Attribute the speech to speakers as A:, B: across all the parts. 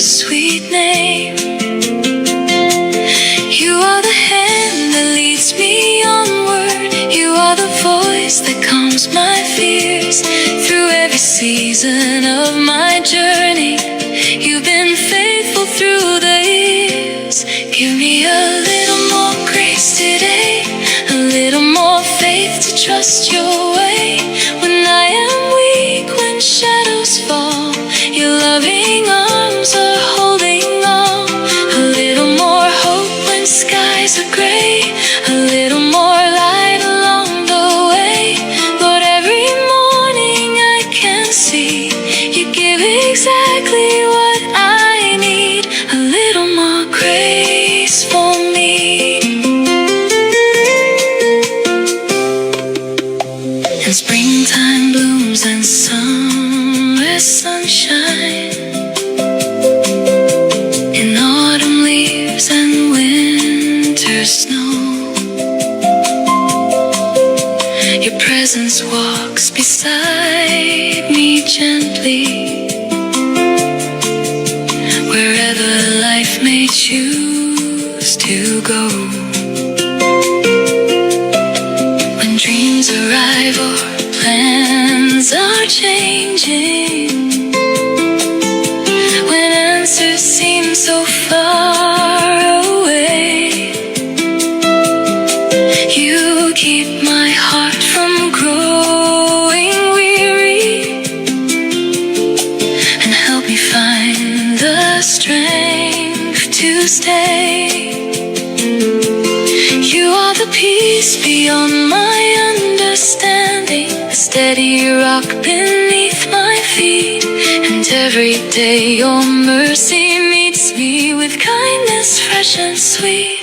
A: sweet name. You are the hand that leads me onward. You are the voice that calms my fears. Through every season of my journey, you've been faithful through the years. Give me a little more grace today, a little more faith to trust your way. When I am weak, when shadows fall, your loving arms are holding on. A little more hope when skies are gray, a little more light along the way. Lord, every morning I can see you give exactly what I need. A little more grace for me. And springtime blooms and summer sunshine, in autumn leaves and winter snow. Your presence walks beside me gently, wherever life may choose to go. When dreams arrive or plans are changing, when answers seem so far away, you keep my heart from growing weary, and help me find the strength to stay. You are the peace beyond my understanding, a steady rock beneath my feet. And every day your mercy meets me with kindness fresh and sweet.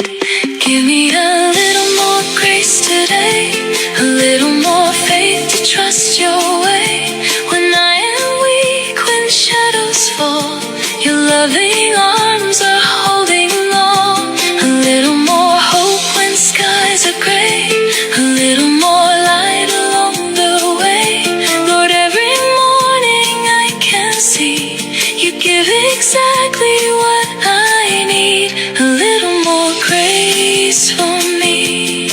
A: Give me a little more grace today, a little more faith to trust your way. When I am weak, when shadows fall, your loving arms are holding on. A little more hope when skies are gray, a little more light along the way. Lord, every morning I can see you give exactly what I need. A little more grace for me.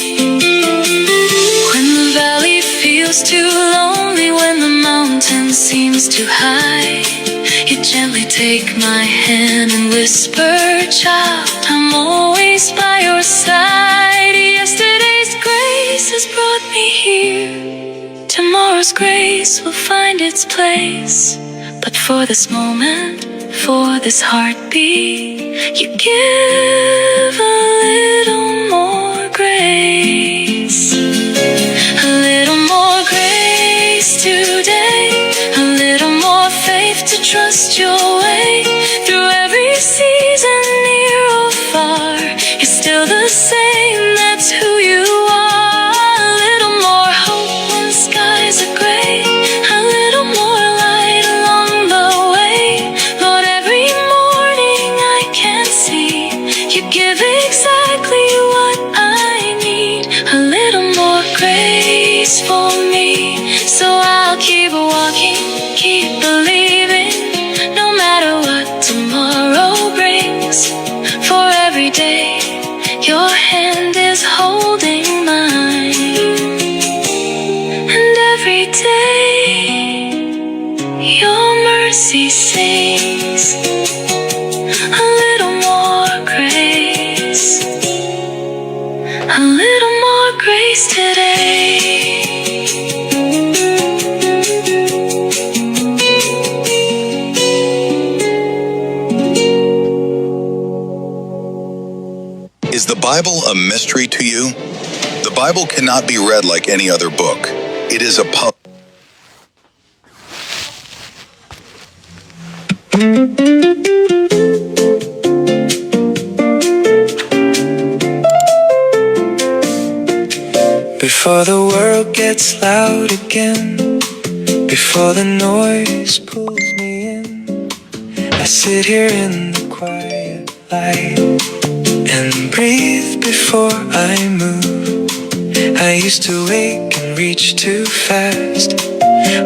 A: When the valley feels too lonely, when the mountain seems too high, you gently take my hand and whisper, child, I'm always by your side. Yesterday's grace has brought me here, tomorrow's grace will find its place. But for this moment, for this heartbeat, you give a little more grace. A little more grace today, a little more faith to trust your way. Through every season, near or far, you're still the same, that's who you are. A little more hope when skies are gray, a little more light along the way. Lord, every morning I can see you give exactly what I need. A little more grace for me. So I'll keep walking, keep believing, no matter what tomorrow brings. For every day your hand is holding mine, and every day your mercy sings. A little more grace, a little more grace today.
B: Is the Bible a mystery to you? The Bible cannot be read like any other book. It is a puzzle.
C: Before the world gets loud again, before the noise pulls me in, I sit here in the quiet light and breathe before I move. I used to wake and reach too fast,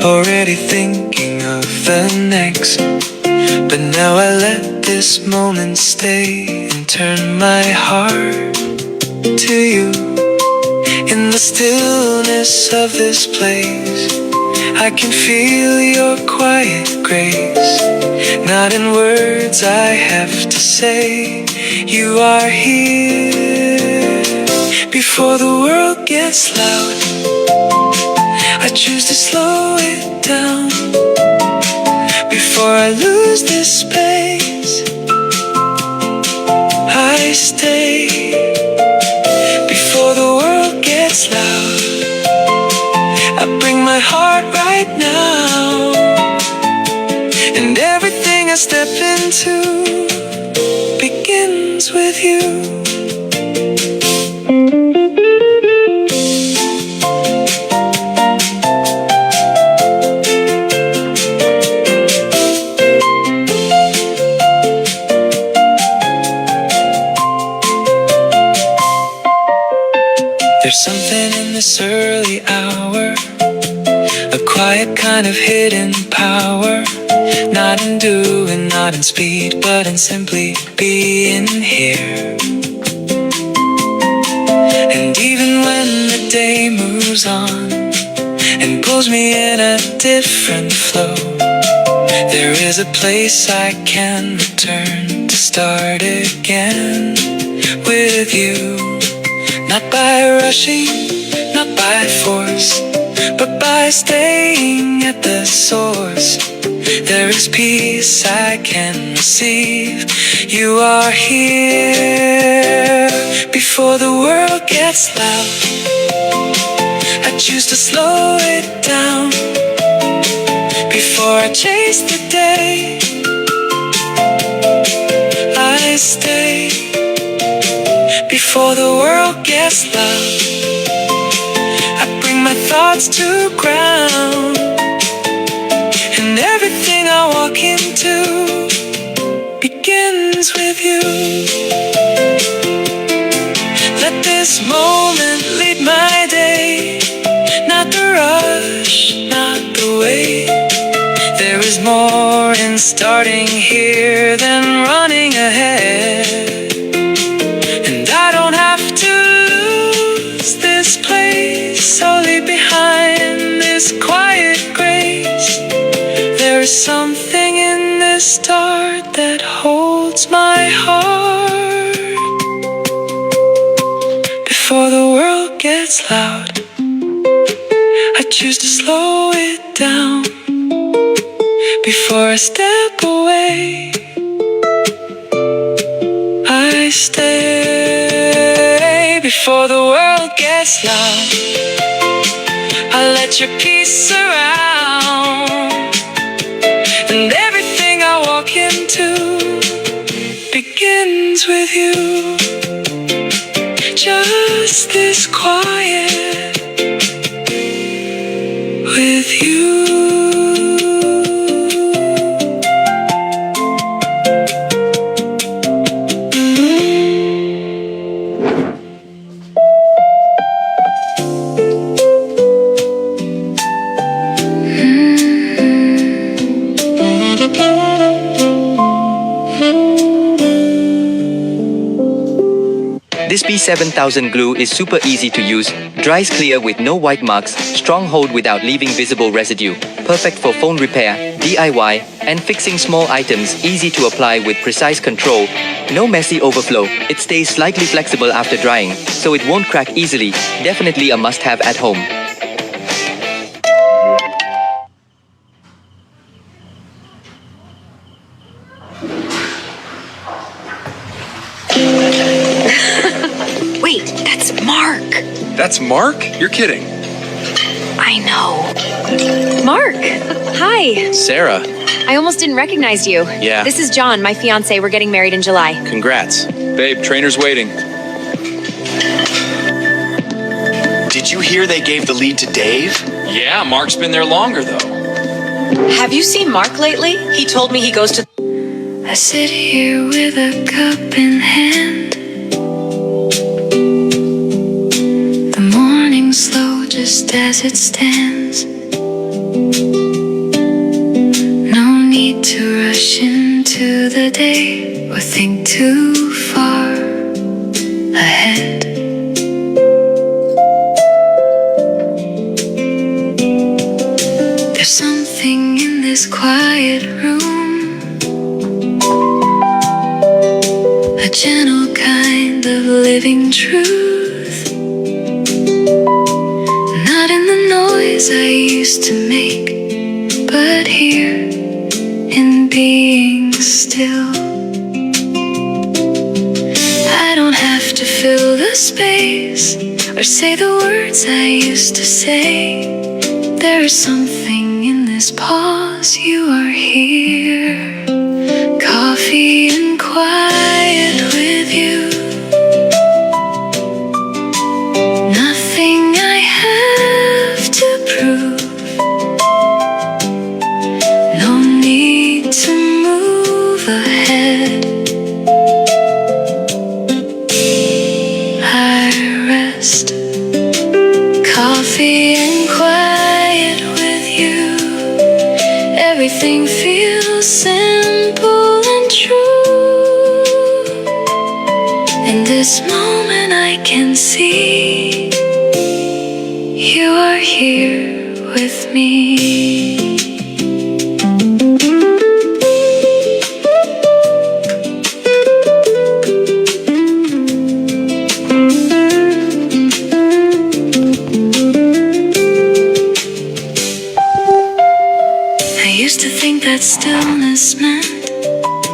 C: already thinking of the next, but now I let let this moment stay and turn my heart to you. In the stillness of this place, I can feel your quiet grace. Not in words I have to say, you are here. Before the world gets loud, I choose to slow it down. Before I lose this space, I stay. Before the world gets loud, I bring my heart right now. And everything I step into begins with you. There's something in this early hour, a quiet kind of hidden power. Not in doing, not in speed, but in simply being here. And even when the day moves on and pulls me in a different flow, there is a place I can return to start again with you. Not by rushing, not by force, but by staying at the source. There is peace I can receive. You are here. Before the world gets loud, I choose to slow it down. Before I chase the day, I stay. Before the world gets loud, I bring my thoughts to ground. And everything I walk into begins with you. Let this moment lead my day, not the rush, not the wait. There is more in starting here than running ahead. And I don't have to lose this place, I'll leave behind this quiet grace. There is something in this start that holds my heart. Before the world gets loud, I choose to slow it down. Before I step away, I stay. Before the world gets loud, I let your peace surround. And everything I walk into begins with you. Just this quiet with you.
D: This B7000 glue is super easy to use, dries clear with no white marks, strong hold without leaving visible residue, perfect for phone repair, DIY, and fixing small items, easy to apply with precise control. No messy overflow, it stays slightly flexible after drying, so it won't crack easily, definitely a must-have at home.
E: Wait, that's Mark.
F: That's Mark? You're kidding.
E: I know. Mark, hi.
F: Sarah,
E: I almost didn't recognize you.
F: Yeah.
E: This is John, my fiance. We're getting married in July.
F: congrats. Babe, trainer's waiting.
G: Did you hear they gave the lead to Dave?
F: Yeah, Mark's been there longer though.
H: Have you seen Mark lately? He told me he goes to...
A: I sit here with a cup in hand. The morning slow just as it stands. No need to rush into into the day or think too far ahead. There's something in this quiet room, a gentle kind of living truth, not in the noise I used to make, but here in being still. I don't have to fill the space or say the words I used to say. There is something in this pause. You are here, coffee and quiet with you. Nothing I have to prove, no need to move ahead. I rest, coffee and quiet with you. Everything feels simple and true. In this moment I can see you are here with me. I used to think that stillness meant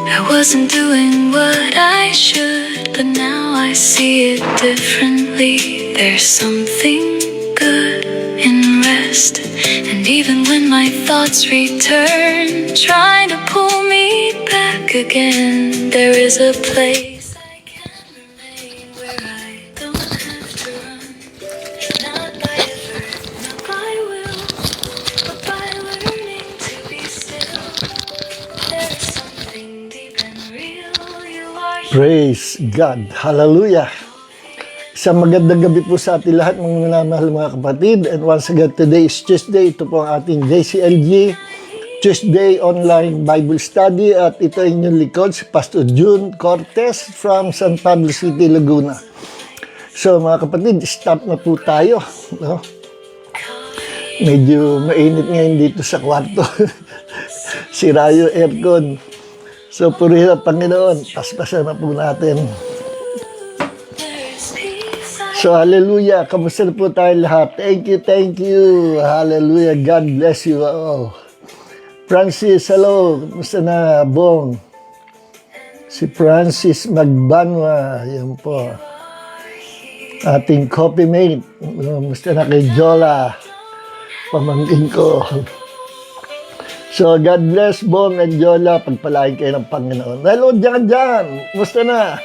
A: I wasn't doing what I should, but now I see it differently. There's something good in rest, and even when my thoughts return, trying to pull me back again, there is a place I can remain where I don't have to run, not by effort, not by will, but by learning to be still. There's something deep and real. You are here.
I: Praise God. Hallelujah. Isang magandang gabi po sa ating lahat, mga minamahal mga kapatid. And once again, today is Tuesday. Ito po ang ating JCLG, Tuesday Online Bible Study. At ito ay inyong likod, si Pastor June Cortez from San Pablo City, Laguna. So mga kapatid, stop na po tayo. No? Medyo mainit ngayon dito sa kwarto. Sira yung aircon. So purihin ang Panginoon, paspasan na po natin. So, hallelujah. Kamusta na po tayo lahat? Thank you, thank you. Hallelujah. God bless you all. Francis, hello. Kamusta na, Bong? Si Francis Magbanwa. Yan po. Ating coffee mate. Kamusta na kay Jola? Pamangkin ko. So, God bless, Bong and Jola. Pagpalain kayo ng Panginoon. Hello, dyan. Kamusta na?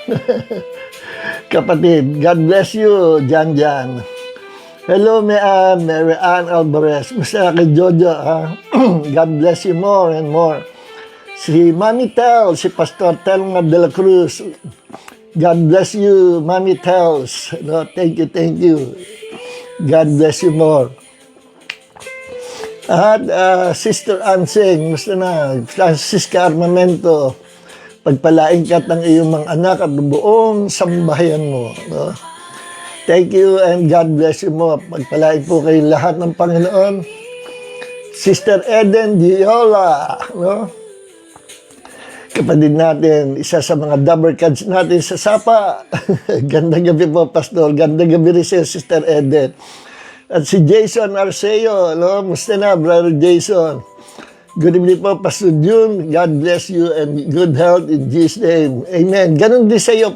I: Kapatid, God bless you, Jan. Hello, Mary Ann Alvarez. Musta kay Jojo, ha? God bless you more and more. Si Mami Tel, si Pastor Telma de la Cruz. God bless you, Mami Tels. No, thank you. God bless you more. At Sister Ansing, musta na? Francisca Armamento. Pagpalain ka ng iyong mga anak at buong sambahayan mo. No? Thank you and God bless you mo. Pagpalain po kayo lahat ng Panginoon. Sister Eden Diola, no? Kapatid natin, isa sa mga double cards natin sa Sapa. Gandang gabi po, Pastor. Gandang gabi rin siya, Sister Eden. At si Jason Arceo, no? Musta na, Brother Jason? Good evening po, Pastor June. God bless you and good health in Jesus' name. Amen. Ganon din sa iyo,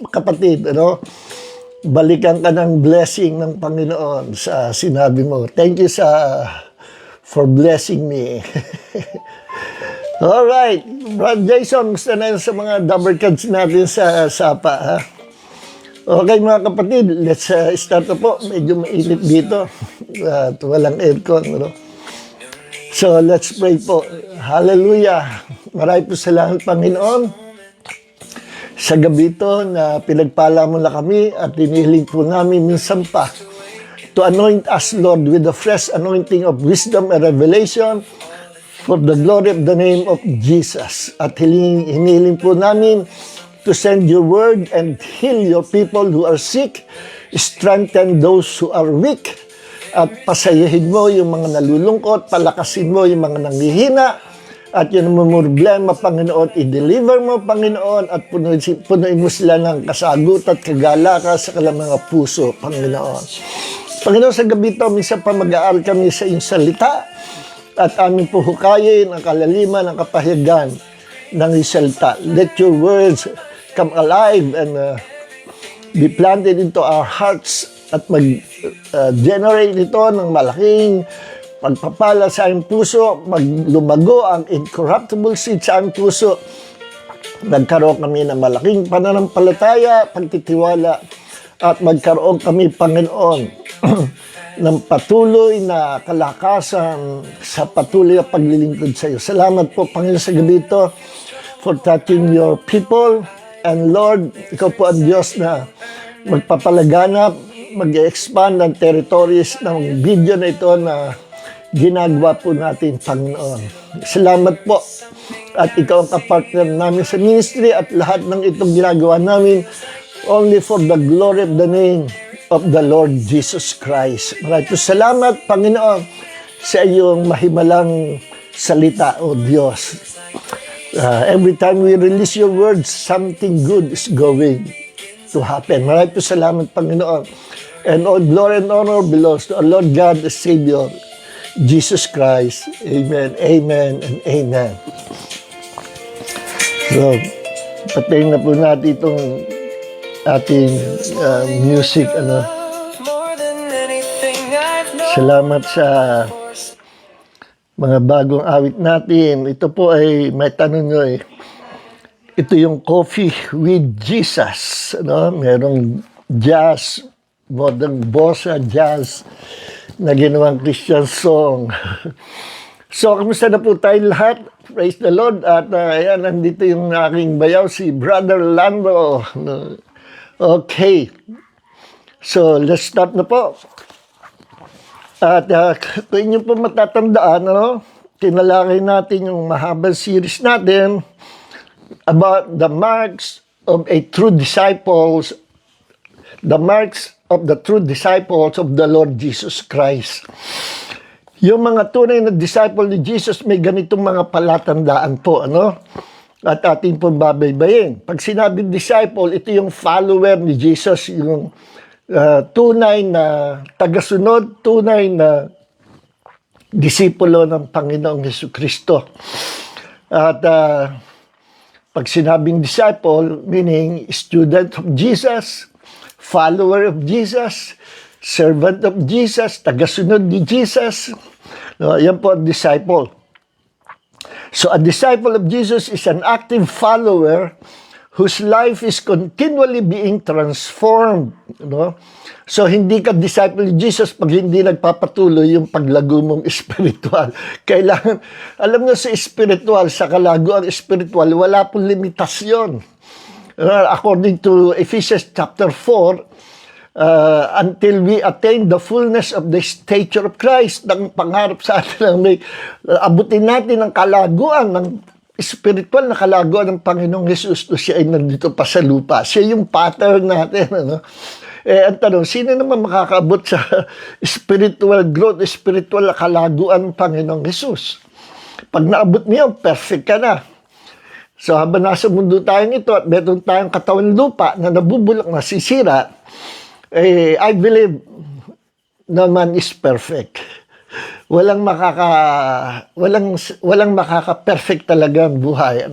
I: kapatid. Ano? Balikan ka ng blessing ng Panginoon sa sinabi mo. Thank you for blessing me. Alright. Brother Jason, gusto na yun sa mga double cards natin sa Sapa. Ha? Okay mga kapatid, let's start na po. Medyo mainit dito. At walang aircon. No? So, let's pray po. Hallelujah. Maraming po salamat, Panginoon. Sa gabi ito na pinagpala mo na kami at hinihiling po namin minsan pa to anoint us, Lord, with the fresh anointing of wisdom and revelation for the glory of the name of Jesus. At hinihiling po namin to send your word and heal your people who are sick, strengthen those who are weak, at pasayahin mo yung mga nalulungkot, palakasin mo yung mga nanghihina, at yung mga problema, Panginoon, i-deliver mo, Panginoon, at punuin mo sila ng kasagutan at kagalakan sa kanilang mga puso, Panginoon. Panginoon, sa gabi ito, minsan pa mag-aaral kami sa iyong salita, at aming puhukayin ang kalaliman, ang kapahiyagan ng iyong salita. Let your words come alive and be planted into our hearts at mag-generate ito ng malaking pagpapala sa aming puso, maglumago ang incorruptible seed sa aming puso. Nagkaroon kami ng malaking pananampalataya, pagtitiwala, at magkaroon kami, Panginoon, ng patuloy na kalakasan sa patuloy na paglilingkod sa iyo. Salamat po, Panginoon, sa gabi ito for touching your people. And Lord, ikaw po ang Diyos na magpapalaganap, mag-expand ang territories ng video na ito na ginagawa po natin, Panginoon. Salamat po. At ikaw ang kapartner namin sa ministry at lahat ng itong ginagawa namin only for the glory of the name of the Lord Jesus Christ. Maraming salamat, Panginoon, sa iyong mahimalang salita, O Diyos. Every time we release your words, something good is going to happen. Maraming salamat, Panginoon. And all glory and honor belongs to our Lord God, the Savior, Jesus Christ. Amen, amen, and amen. So, patayin na po natin itong ating music. Salamat sa mga bagong awit natin. Ito po ay, may tanong nyo ito yung Coffee with Jesus. Merong jazz, modern bossa jazz, na ginawang Christian song. So, kamusta na po tayo lahat? Praise the Lord. At ayan, nandito yung aking bayaw, si Brother Lando. Okay. So, let's start na po. At kung inyo po matatandaan, tinalakay natin yung mahabang series natin about the marks of a true disciples, the marks of the true disciples of the Lord Jesus Christ. Yung mga tunay na disciple ni Jesus, may ganitong mga palatandaan po, at ating pong babaybayin. Pag sinabing disciple, ito yung follower ni Jesus, yung tunay na tagasunod, tunay na disipulo ng Panginoong Jesucristo. At pag sinabing disciple, meaning student of Jesus, follower of Jesus, servant of Jesus, tagasunod ni Jesus. Yan po ang disciple. So a disciple of Jesus is an active follower whose life is continually being transformed. So hindi ka disciple ni Jesus pag hindi nagpapatuloy yung paglago mong spiritual. Kailangan, alam nyo sa spiritual, sa kalaguan spiritual, wala pong limitasyon. According to Ephesians chapter 4, until we attain the fullness of the stature of Christ, ang pangarap sa atin may abutin natin ang kalaguan ng spiritual na kalaguan ng Panginoong Jesus to siya ay nandito pa sa lupa. Siya yung pattern natin. Ang tanong, sino naman makakaabot sa spiritual growth, spiritual na kalaguan ng Panginoong Jesus? Pag naabot mo yun, perfect ka na. So habang nasa mundo tayong ito at meron tayong katawan lupa na nabubulok, nasisira, I believe no man is perfect. Walang makaka-perfect talaga ang buhay.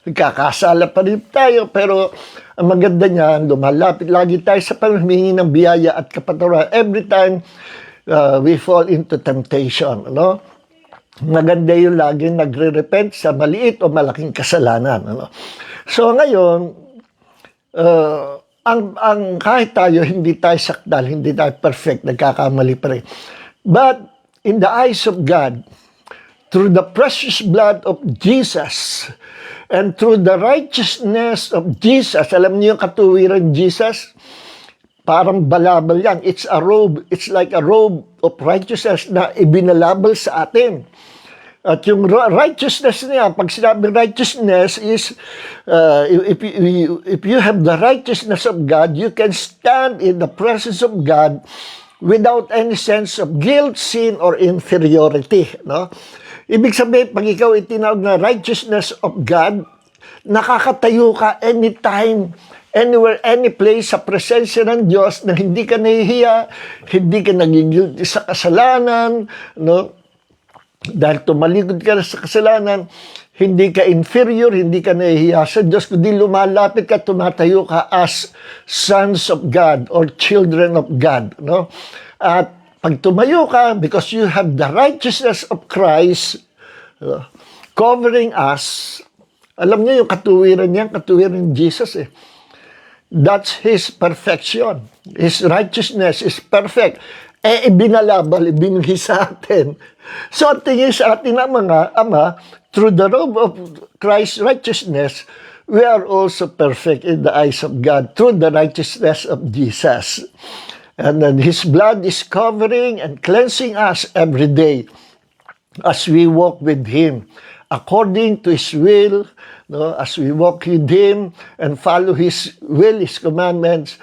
I: Nagkakasala pa rin tayo, pero ang maganda niyan, lumalapit lagi tayo sa pamimihingi ng biyaya at kapatawaran every time we fall into temptation. Maganda yung laging nagre-repent sa maliit o malaking kasalanan. So ngayon, ang kahit tayo, hindi tayo sakdal, hindi tayo perfect, nagkakamali pa rin. But in the eyes of God, through the precious blood of Jesus, and through the righteousness of Jesus, alam niyo yung katuwiran Jesus? Parang balabal yan. It's a robe. It's like a robe of righteousness na ibinalabal sa atin. At yung righteousness niya, pag sinabi righteousness is, if you have the righteousness of God, you can stand in the presence of God without any sense of guilt, sin, or inferiority. No? Ibig sabihin, pag ikaw itinawag na righteousness of God, nakakatayo ka anytime, anywhere, any place sa presensya ng Diyos na hindi ka nahihiya, hindi ka nagigilty sa kasalanan, no? Dahil tumalikod ka na sa kasalanan, hindi ka inferior, hindi ka nahihiya sa Diyos, kundi lumalapit ka, tumatayo ka as sons of God or children of God. No? At pag tumayo ka, because you have the righteousness of Christ covering us, alam niyo yung katuwiran niya, katuwiran ni Jesus eh. That's His perfection. His righteousness is perfect. Ibinalabal, ibinigay sa atin. So, ang tingin sa atin ng mga ama, through the robe of Christ's righteousness, we are also perfect in the eyes of God through the righteousness of Jesus. And then His blood is covering and cleansing us every day as we walk with Him according to His will, no? As we walk with Him and follow His will, His commandments,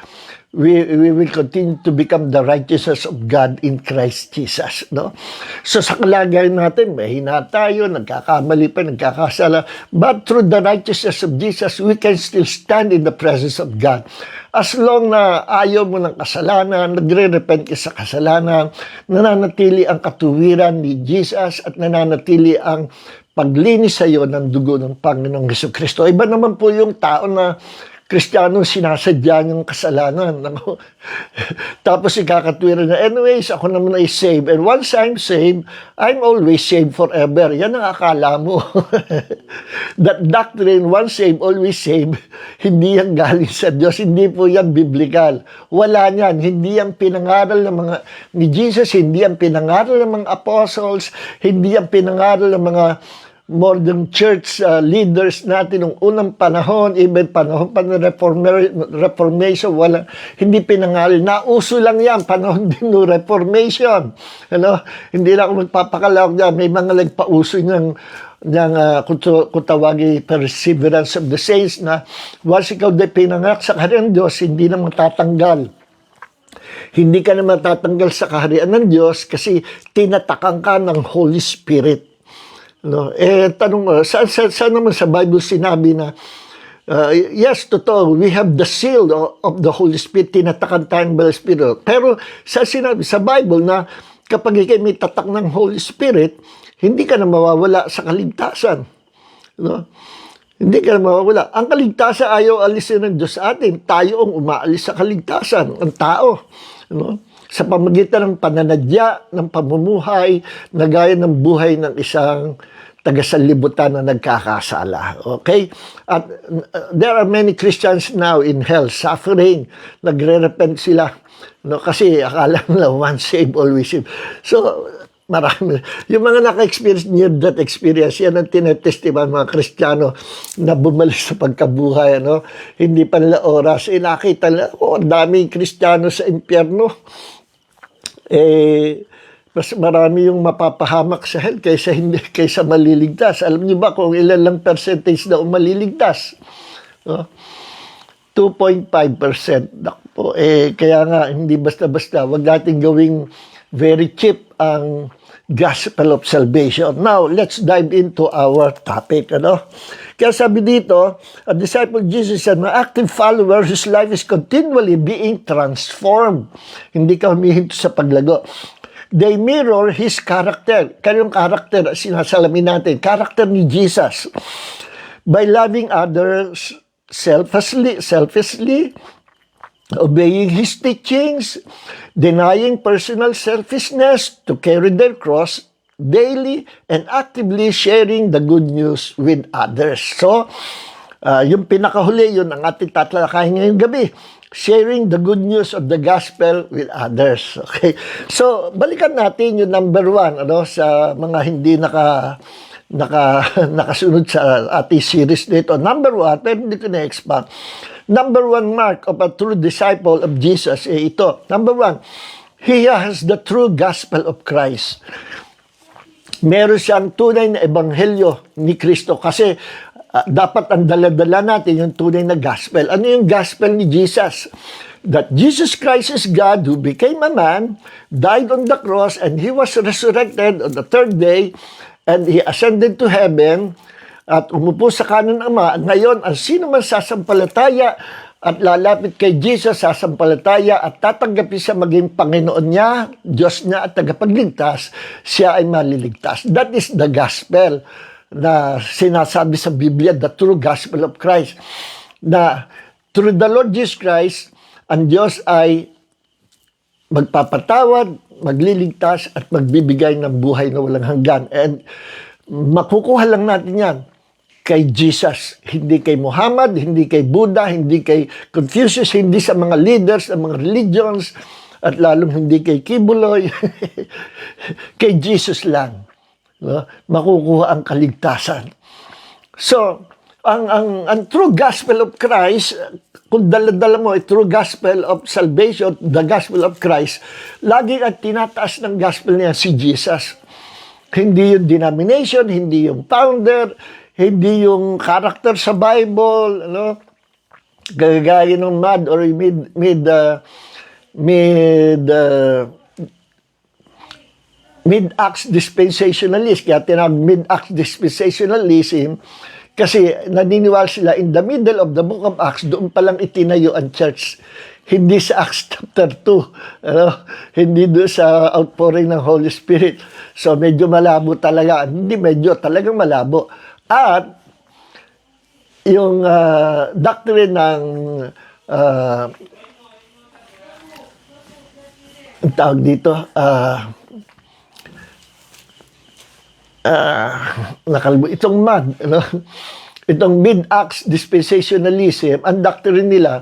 I: we will continue to become the righteousness of God in Christ Jesus. No? So sa kalagayan natin, mahina tayo, nagkakamali pa, nagkakasala. But through the righteousness of Jesus, we can still stand in the presence of God. As long na ayaw mo ng kasalanan, nagre-repent ka sa kasalanan, nananatili ang katuwiran ni Jesus at nananatili ang paglinis sa iyo ng dugo ng Panginoong Jesucristo. Iba naman po yung tao na Kristiyano, sinasadya niyang kasalanan. Tapos ikakatwiran na, anyways, ako naman ay saved. And once I'm saved, I'm always saved forever. Yan ang akala mo. That doctrine, once saved, always saved, hindi yan galing sa Diyos. Hindi po yan biblical. Wala niyan. Hindi yan pinangaral ng mga, ni Jesus, hindi yan pinangaral ng mga apostles, hindi yan pinangaral ng mga modern church leaders natin nung unang panahon, even panahon pa ng Reformation, wala, hindi pinangaral. Nauso lang yan, panahon din ng Reformation. Ano? Hindi na ako magpapakalawak dyan. May mga nagpauso niyang kung tawagin perseverance of the saints na once ikaw di pinanganak sa kaharian ng Diyos, hindi na matatanggal. Hindi ka na matatanggal sa kaharian ng Diyos kasi tinatakang ka ng Holy Spirit. No, tanong mo, saan naman sa Bible sinabi na yes, totoo, we have the seal of the Holy Spirit, tinatakan tayo ng Spirit. Pero sa sinabi sa Bible na kapag ikaw may tatak ng Holy Spirit, hindi ka na mawawala sa kaligtasan. No? Hindi ka na mawawala. Ang kaligtasan ayaw alisin ng Diyos sa atin. Tayo ang umaalis sa kaligtasan, ang tao. No? Sa pamagitan ng pananadya, ng pamumuhay, na gaya ng buhay ng isang taga-sanlibutan na nagkakasala. Okay? At there are many Christians now in hell suffering. Nagre-repent sila. No? Kasi akala nila once saved, always saved. So, marami. Yung mga naka-experience, near-death experience, yan ang tinetestiman mga Kristiyano na bumalik sa pagkabuhay. Ano? Hindi pa nila oras. Nakita nila, ang daming Kristiyano sa impyerno. Mas marami yung mapapahamak sa hell kaysa maliligtas. Alam niyo ba kung ilan lang percentage na maliligtas? No? 2.5%. Nakpo, kaya nga, hindi basta-basta. Huwag natin gawing very cheap ang gospel of salvation. Now, let's dive into our topic. Ano? Kaya sabi dito, a disciple of Jesus is an active follower whose life is continually being transformed. Hindi ka humihinto sa paglago. They mirror His character. Kanyang character, sinasalamin natin, character ni Jesus. By loving others selflessly, obeying His teachings, denying personal selfishness to carry their cross daily, and actively sharing the good news with others. So, yung pinakahuli, yun ang ating tatalakayin ngayong gabi. Sharing the good news of the gospel with others. Okay? So, balikan natin yung number 1, ano, sa mga hindi nakasunod sa ating series dito. Number 1, pero hindi ko na-expand. Number 1 mark of a true disciple of Jesus, ito. Number 1, he has the true gospel of Christ. meron siyang tunay na ebanghelyo ni Kristo kasi dapat ang dala-dala natin yung tunay na gospel. Ano yung gospel ni Jesus? That Jesus Christ is God who became a man, died on the cross, and He was resurrected on the third day, and He ascended to heaven, at umupo sa kanan ng Ama. Ngayon, ang sino man sasampalataya at lalapit kay Jesus, sasampalataya at tatanggapin siya maging Panginoon niya, Diyos niya at tagapagligtas, siya ay maliligtas. That is the gospel na sinasabi sa Biblia, the true gospel of Christ. Na through the Lord Jesus Christ, ang Diyos ay magpapatawad, magliligtas, at magbibigay ng buhay na walang hanggan. And makukuha lang natin yan kay Jesus, hindi kay Muhammad, hindi kay Buddha, hindi kay Confucius, hindi sa mga leaders ng mga religions, at lalong hindi kay Kibuloy. Kay Jesus lang, no? Makukuha ang kaligtasan. So, ang true gospel of Christ, kung dala-dala mo ay true gospel of salvation, the gospel of Christ, lagi ang tinataas ng gospel niya si Jesus. Hindi yung denomination, hindi yung founder, hindi yung character sa Bible, ano? Gaya ng mid Mid-Acts dispensationalist, kaya tinawag Mid-Acts dispensationalism, kasi naniniwala sila in the middle of the book of Acts, doon palang itinayo ang church. Hindi sa Acts chapter 2, ano? Hindi doon sa outpouring ng Holy Spirit. So medyo malabo talaga, hindi medyo, talagang malabo. At yung doctrine ng ang tawag dito, itong itong mid-Acts dispensationalism, ang doctrine nila,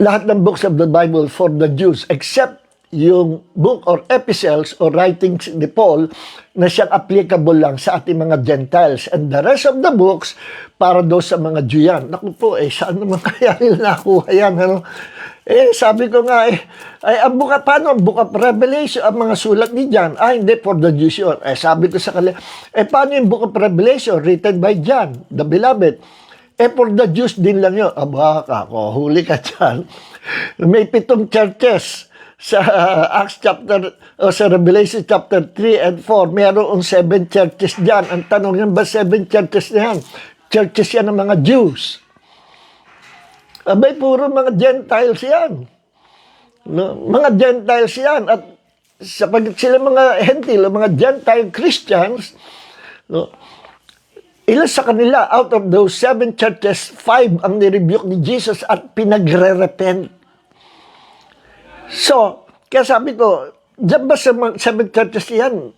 I: lahat ng books of the Bible for the Jews, except yung book or epistles or writings ni Paul na siyang applicable lang sa ating mga Gentiles. And the rest of the books, para daw sa mga Jew yan. Naku po, saan naman kaya nila nakuha yan? Ano? Sabi ko nga, paano ang book of Revelation, ang mga sulat ni John? Hindi, for the Jews yun. Sabi ko sa kanila, paano yung book of Revelation written by John, the beloved? For the Jews din lang yun. Ako, huli ka dyan. May 7 churches sa Acts chapter, o sa Revelation chapter 3 and 4, mayroong 7 churches dyan. Ang tanong yan, ba 7 churches na yan? Churches yan ng mga Jews. Abay, puro mga Gentiles yan. No? Mga Gentiles yan. At sapagkat sila mga Gentile, mga Gentile Christians, no? Ilan sa kanila, out of those 7 churches, 5 ang nirebuke ni Jesus at pinagre-repent. So, kaya sabi ko, dyan ba sa 7 churches yan?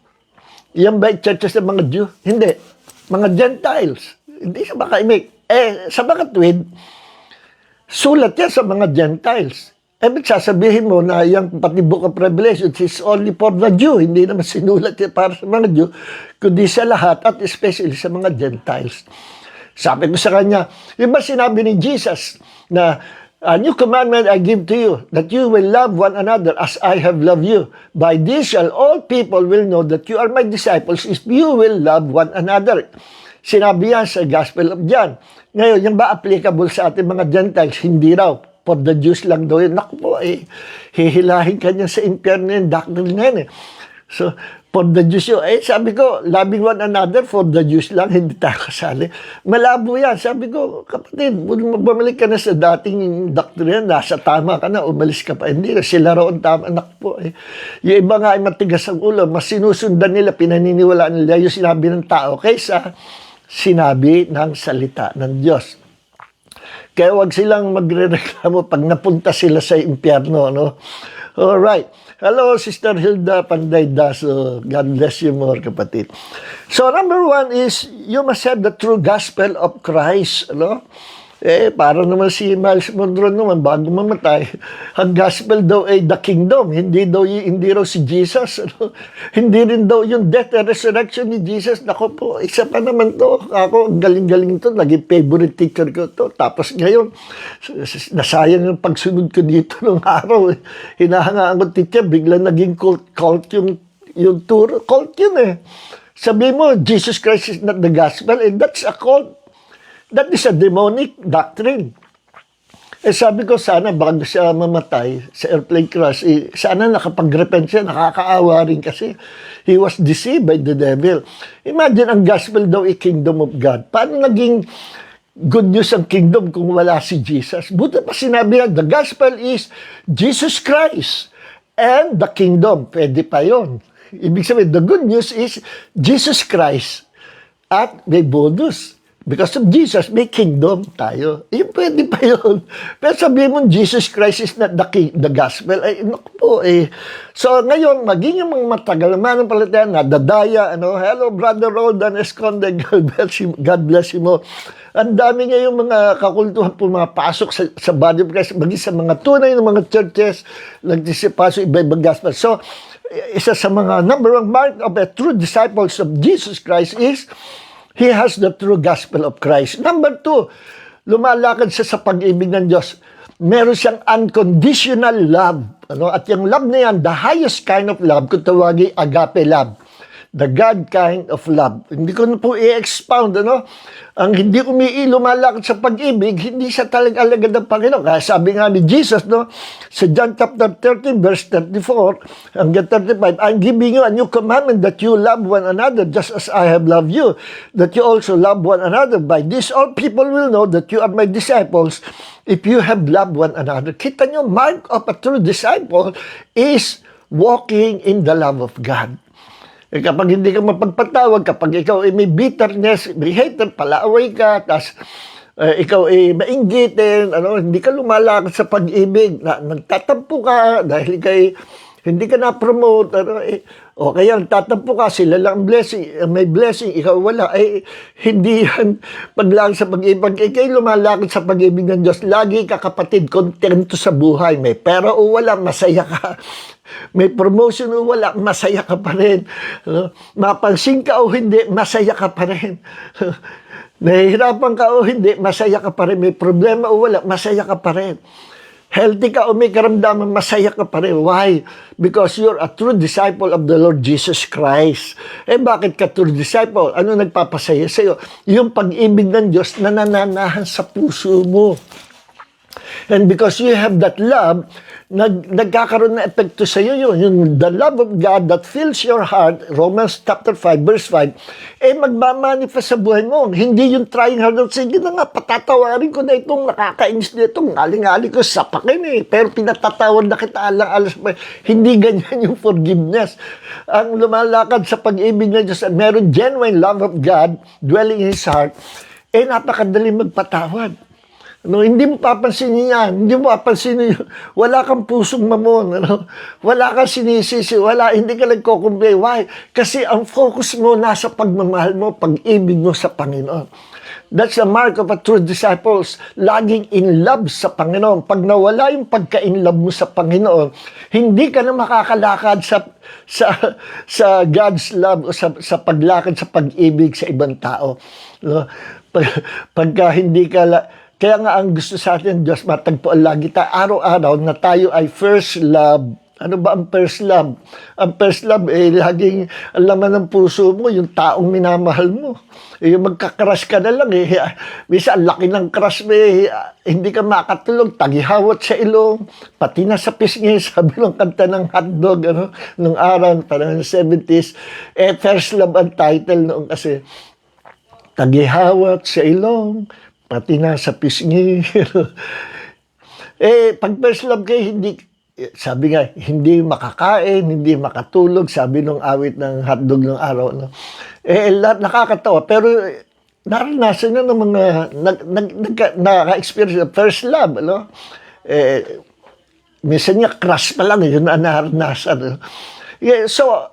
I: Yan ba churches ng mga Jew? Hindi. Mga Gentiles. Hindi sa makaimik. Sa makatwid, sulat yan sa mga Gentiles. Sasabihin mo na yung pati Book of Revelation is only for the Jew. Hindi naman sinulat yan para sa mga Jew, kundi sa lahat at especially sa mga Gentiles. Sabi ko sa kanya, yung ba sinabi ni Jesus na a new commandment I give to you, that you will love one another as I have loved you. By this shall all people will know that you are my disciples if you will love one another. Sinabi yan sa Gospel of John. Ngayon, yung ba applicable sa ating mga Gentiles? Hindi raw. For the Jews lang daw yun. Naku po, hihilahin ka niya sa impyerno yung doctrine na yun. So, for the Jews yun. Sabi ko, loving one another for the Jews lang, hindi tayo kasali. Malabo yan. Sabi ko, kapatid, bumalik ka na sa dating doctrine, nasa tama ka na, umalis ka pa. Hindi na, sila raw ang tama. Naku po, yung iba nga ay matigas ang ulo, mas sinusundan nila, pinaniniwalaan nila yung sinabi ng tao kaysa sinabi ng salita ng Diyos. Kaya wag silang magre-reklamo pag napunta sila sa impyerno, no? Alright. Hello, Sister Hilda Panday Daso. God bless you more, kapatid. So, number 1 is, you must have the true gospel of Christ, no? Para naman si Miles Monroe naman, bago mamatay, ang gospel daw ay the kingdom, hindi raw si Jesus, ano? Hindi rin daw yung death and resurrection ni Jesus. Nako po, isa pa naman to, ako, galing-galing to, naging favorite teacher ko to, tapos ngayon, nasayang yung pagsunod ko dito nung araw, hinahangaan ko teacher, biglang naging cult yung tour, cult yun eh. Sabi mo, Jesus Christ is not the gospel, and that's a cult. That is a demonic doctrine. Eh sabi ko, sana bago siya mamatay sa airplane crash, sana nakapag-repent siya, nakakaawa rin kasi he was deceived by the devil. Imagine, ang gospel daw ay kingdom of God. Paano naging good news ang kingdom kung wala si Jesus? Buti pa sinabi niya, the gospel is Jesus Christ and the kingdom. Pwede pa yun. Ibig sabihin, the good news is Jesus Christ at may bonus. Because of Jesus, may kingdom tayo. Pwede pa yun. Pero sabihin mo, Jesus Christ is not the gospel. Ay, naku po eh. So, ngayon, maging yung mga matagal naman ng palatayan, nadadaya, hello, Brother Roldan Esconde, God bless you mo. Ang dami ngayon mga kakultuhan pumapasok sa body of Christ, maging sa mga tunay ng mga churches, nagdisipasok iba-ibang gospel. So, isa sa mga number one mark of a true disciples of Jesus Christ is he has the true gospel of Christ. Number two, lumalakad siya sa pag-ibig ng Diyos. Meron siyang unconditional love. At yung love na yan, the highest kind of love, kung tawagin agape love. The God kind of love. Hindi ko na po i-expound, Ang hindi lumalakad sa pag-ibig, hindi siya talaga alagad ng Panginoon. Kaya sabi nga ni Jesus, sa John chapter 13, verse 34, hanggang 35, I'm giving you a new commandment that you love one another just as I have loved you, that you also love one another. By this, all people will know that you are my disciples if you have loved one another. Kita nyo, mark of a true disciple is walking in the love of God. Kapag hindi ka mapagpatawag, kapag ikaw ay may bitterness, may hatred, palaaway ka, tas ikaw ay mainggitin, hindi ka lumalakad sa pag-ibig, nagtatampo ka dahil hindi ka na-promote, o kaya nagtatampo ka, sila lang may blessing, ikaw wala, hindi yan paglaan sa pag-ibig. Pag ikaw lumalakad sa pag-ibig ng Diyos, lagi ka kapatid, kontento sa buhay, may pera o wala, masaya ka. May promotion o wala, masaya ka pa rin. Mapansin ka o hindi, masaya ka pa rin. Nahihirapan ka o hindi, masaya ka pa rin. May problema o wala, masaya ka pa rin. Healthy ka o may karamdaman, masaya ka pa rin. Why? Because you're a true disciple of the Lord Jesus Christ. Bakit ka true disciple? Ano nagpapasaya sa'yo? Yung pag-ibig ng Diyos na nananahan sa puso mo. And because you have that love, nagkakaroon na epekto sa iyo yun. The love of God that fills your heart, Romans chapter 5, verse 5, magmamanifest sa buhay mo. Hindi yung trying hard, sige na nga, patatawarin ko na itong nakakainis na itong ngaling-ngaling ko, sapakin pero pinatatawad na kita alang-alas. Hindi ganyan yung forgiveness. Ang lumalakad sa pag-ibig ng Diyos, meron genuine love of God dwelling in his heart, napakadali magpatawad. Hindi mo papansinin yan. Hindi mo papansinin yun. Wala kang pusong mamon. Wala kang sinisisi. Hindi ka nagkukumbay. Why? Kasi ang focus mo nasa pagmamahal mo, pag-ibig mo sa Panginoon. That's the mark of a true disciples. Laging in love sa Panginoon. Pag nawala yung pagka-in love mo sa Panginoon, hindi ka na makakalakad sa God's love o sa paglakad sa pag-ibig sa ibang tao. Pagka hindi ka kaya nga ang gusto sa atin, Diyos, matagpuan lagi tayo araw-araw na tayo ay first love. Ano ba ang first love? Ang first love, laging alaman ng puso mo, yung taong minamahal mo. Yung magkakrush ka na lang, Bisa, laki ng crush mo, hindi ka makatulog, tagihawat sa ilong, pati na sa pisngi, sabi ng kanta ng hotdog, nung araw, parang 70s. First love ang title noon kasi, tagihawat sa ilong, pati na sa pisngi. Pag first love kayo, sabi nga, hindi makakain, hindi makatulog, sabi nung awit ng hotdog ng araw. Nakakatawa, pero naranasan na ng mga naka-experience ng first love. Minsan niya, crush pa lang, yun na naranasan. So,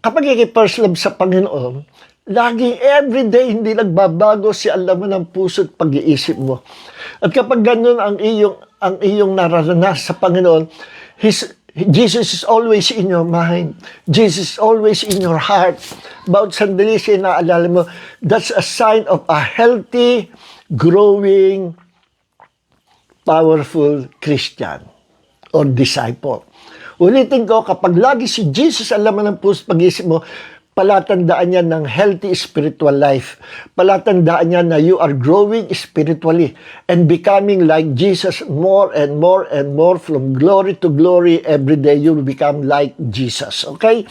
I: kapag first love sa Panginoon, laging everyday hindi nagbabago si alaman ng puso at pag-iisip mo. At kapag ganun ang iyong naranasan sa Panginoon, Jesus is always in your mind. Jesus is always in your heart. Bawat sandali siya naalala mo, that's a sign of a healthy, growing, powerful Christian or disciple. Ulitin ko, kapag lagi si Jesus ang laman ng puso pag-isip mo, palatandaan niya ng healthy spiritual life. Palatandaan niya na you are growing spiritually and becoming like Jesus more and more and more from glory to glory. Every day you will become like Jesus. Okay?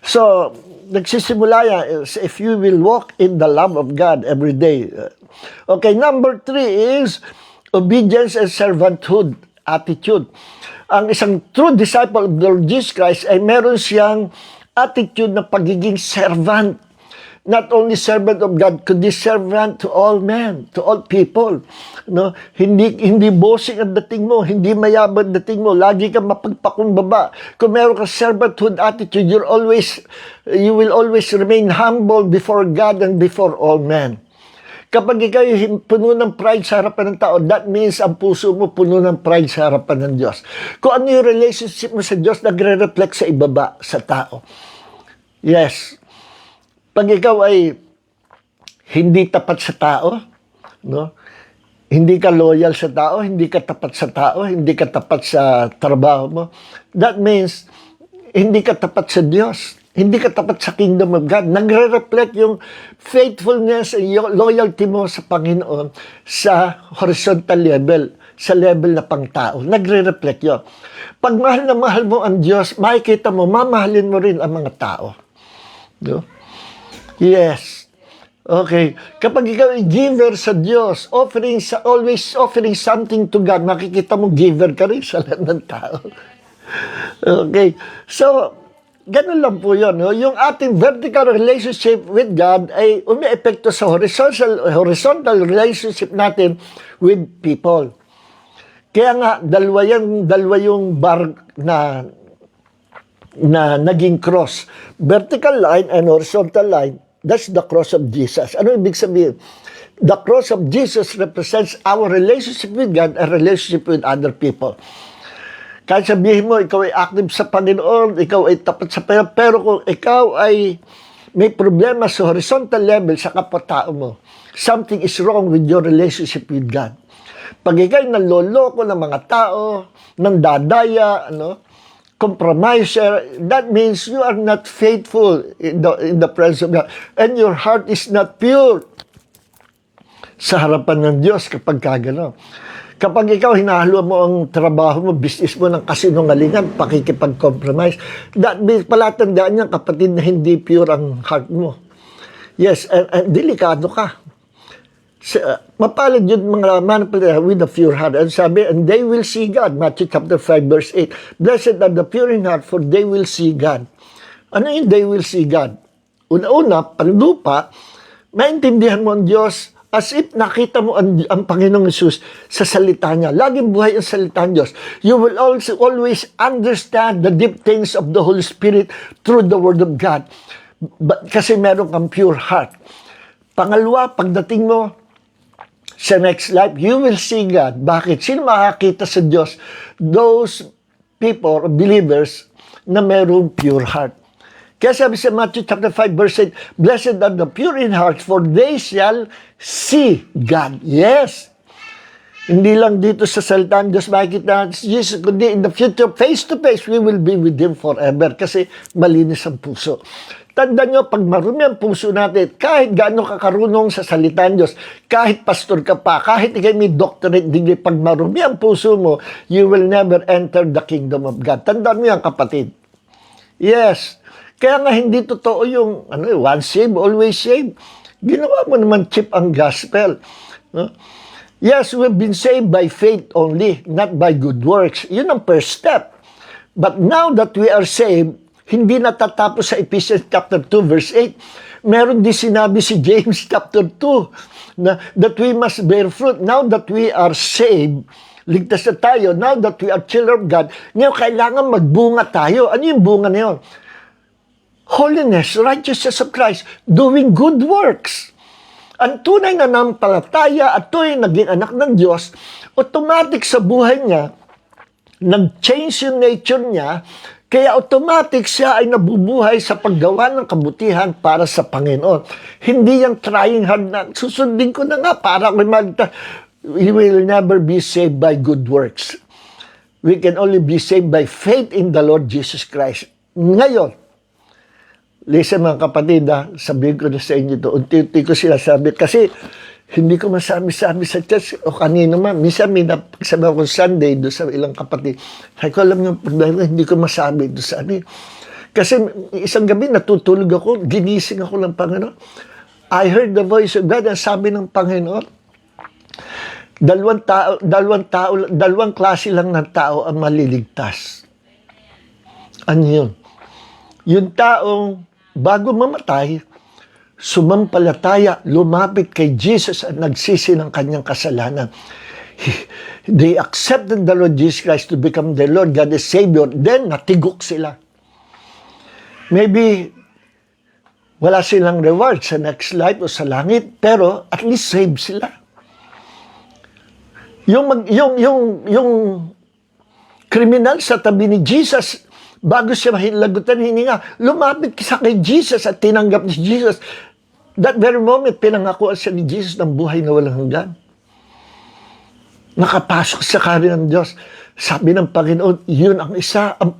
I: So, nagsisimula yan if you will walk in the love of God every day. Okay, number 3 is obedience and servanthood attitude. Ang isang true disciple of the Lord Jesus Christ ay meron siyang attitude na pagiging servant. Not only servant of God, kundi servant to all men, to all people. No? Hindi bossing ang dating mo, hindi mayabang dating mo, lagi kang mapagpakumbaba. Kung meron ka servanthood attitude, you will always remain humble before God and before all men. Kapag ikaw puno ng pride sa harapan ng tao, that means ang puso mo puno ng pride sa harapan ng Diyos. Kung ano yung relationship mo sa Diyos, nagre-reflect sa ibaba, sa tao. Yes. Pag ikaw ay hindi tapat sa tao, no? Hindi ka loyal sa tao, hindi ka tapat sa tao, hindi ka tapat sa trabaho mo, that means hindi ka tapat sa Diyos. Hindi ka tapat sa kingdom of God. Nagre-reflect yung faithfulness and yung loyalty mo sa Panginoon sa horizontal level, sa level na pang-tao. Nagre-reflect yun. Pag mahal na mahal mo ang Diyos, makikita mo, mamahalin mo rin ang mga tao. No? Yes. Okay. Kapag ikaw ay giver sa Diyos, always offering something to God, makikita mo giver ka rin sa lahat ng tao. Okay. So, ganun lang po yun. No? Yung ating vertical relationship with God ay umi-epekto sa horizontal relationship natin with people. Kaya nga, dalawa yung bar na naging cross. Vertical line and horizontal line, that's the cross of Jesus. Ano ibig sabihin? The cross of Jesus represents our relationship with God and relationship with other people. Kahit sabihin mo, ikaw ay active sa Panginoon, ikaw ay tapat sa Panginoon, pero kung ikaw ay may problema sa horizontal level sa kapwa-tao mo, something is wrong with your relationship with God. Pag ikaw ay naloloko ng mga tao, nandadaya, compromiser, that means you are not faithful in the presence of God. And your heart is not pure sa harapan ng Diyos kapag kagano. Kapag ikaw hinahalo mo ang trabaho mo, business mo ng kasinungalingan, pakikipag-compromise, that means palatandaan niya, kapatid, na hindi pure ang heart mo. Yes, and delikado ka. Mapalad yun mga manipulator with a pure heart. And sabi, and they will see God. Matthew chapter 5 verse 8. Blessed are the pure in heart, for they will see God. Ano yung they will see God? Una-una, panlupa, maintindihan mo ang Diyos as if nakita mo ang Panginoong Hesus sa salita niya. Laging buhay ang salita ng Diyos. You will also always understand the deep things of the Holy Spirit through the Word of God. Kasi meron kang pure heart. Pangalawa, pagdating mo sa next life, you will see God. Bakit? Sino makakita sa Diyos? Those people, believers, na merong pure heart. Kaya sabi sa Matthew chapter 5 verse 8, blessed are the pure in heart, for they shall see God. Yes. Hindi lang dito sa salita ng Diyos makikita natin si Jesus, kundi in the future, face to face, we will be with Him forever. Kasi malinis ang puso. Tandaan nyo, pag marumi ang puso natin, kahit gaano kakarunong sa salita ng Diyos, kahit pastor ka pa, kahit ikaw may doctorate degree, pag marumi ang puso mo, you will never enter the kingdom of God. Tandaan mo yan, kapatid. Yes. Kaya nga hindi totoo yung once saved, always saved. Ginawa mo naman cheap ang gospel. No? Yes, we've been saved by faith only, not by good works. Yun ang first step. But now that we are saved, hindi natatapos sa Ephesians chapter 2 verse 8. Meron din sinabi si James chapter 2 na that we must bear fruit. Now that we are saved, ligtas na tayo, now that we are children of God, ngayon kailangan magbunga tayo. Ano yung bunga na yun? Holiness, righteousness of Christ, doing good works. Ang tunay na nampalataya at tunay naging anak ng Diyos, automatic sa buhay niya, nag-change yung nature niya, kaya automatic siya ay nabubuhay sa paggawa ng kabutihan para sa Panginoon. Hindi yung trying hard na, susundin ko na nga para ako magta. We will never be saved by good works. We can only be saved by faith in the Lord Jesus Christ. Ngayon, listen mga kapatid, sabihin ko na sa inyo ito, unti-unti ko sinasabi, kasi hindi ko masabi-sabi sa church o kanino man. Minsan may sabi ako Sunday doon sa ilang kapatid. Sabi ko, alam yung problema, hindi ko masabi doon sa ano. Kasi isang gabi natutulog ako, ginising ako ng Panginoon. I heard the voice of God, ang sabi ng Panginoon, dalawang klase lang ng tao ang maliligtas. Ano yun? Yung taong bago mamatay, sumampalataya, lumapit kay Jesus at nagsisi ng kanyang kasalanan. They accepted the Lord Jesus Christ to become their Lord, God the Savior. Then, natigok sila. Maybe, wala silang reward sa next life o sa langit, pero at least saved sila. Yung kriminal sa tabi ni Jesus, bago siya lagutan hininga, lumapit sa kay Jesus at tinanggap ni Jesus. That very moment, pinangakuan siya ni Jesus ng buhay na walang hanggan. Nakapasok sa kaharian ng Diyos. Sabi ng Panginoon, yun ang isa. Ang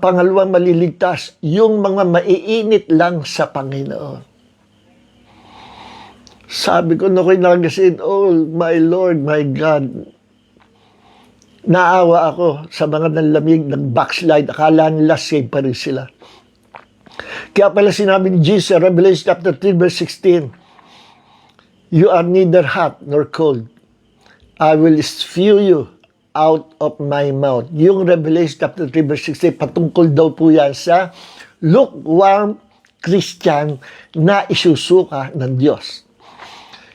I: pangalawang maliligtas, yung mga maiinit lang sa Panginoon. Sabi ko, nakoy nagasin, oh my Lord, my God, naawa ako sa mga nanlamig, nag-backslide, akala nila save pa rin sila. Kaya pala sinabi ni Jesus, Revelation chapter 3, verse 16, you are neither hot nor cold. I will spew you out of my mouth. Yung Revelation chapter 3, verse 16, patungkol daw po yan sa lukewarm Christian na isusuka ng Diyos.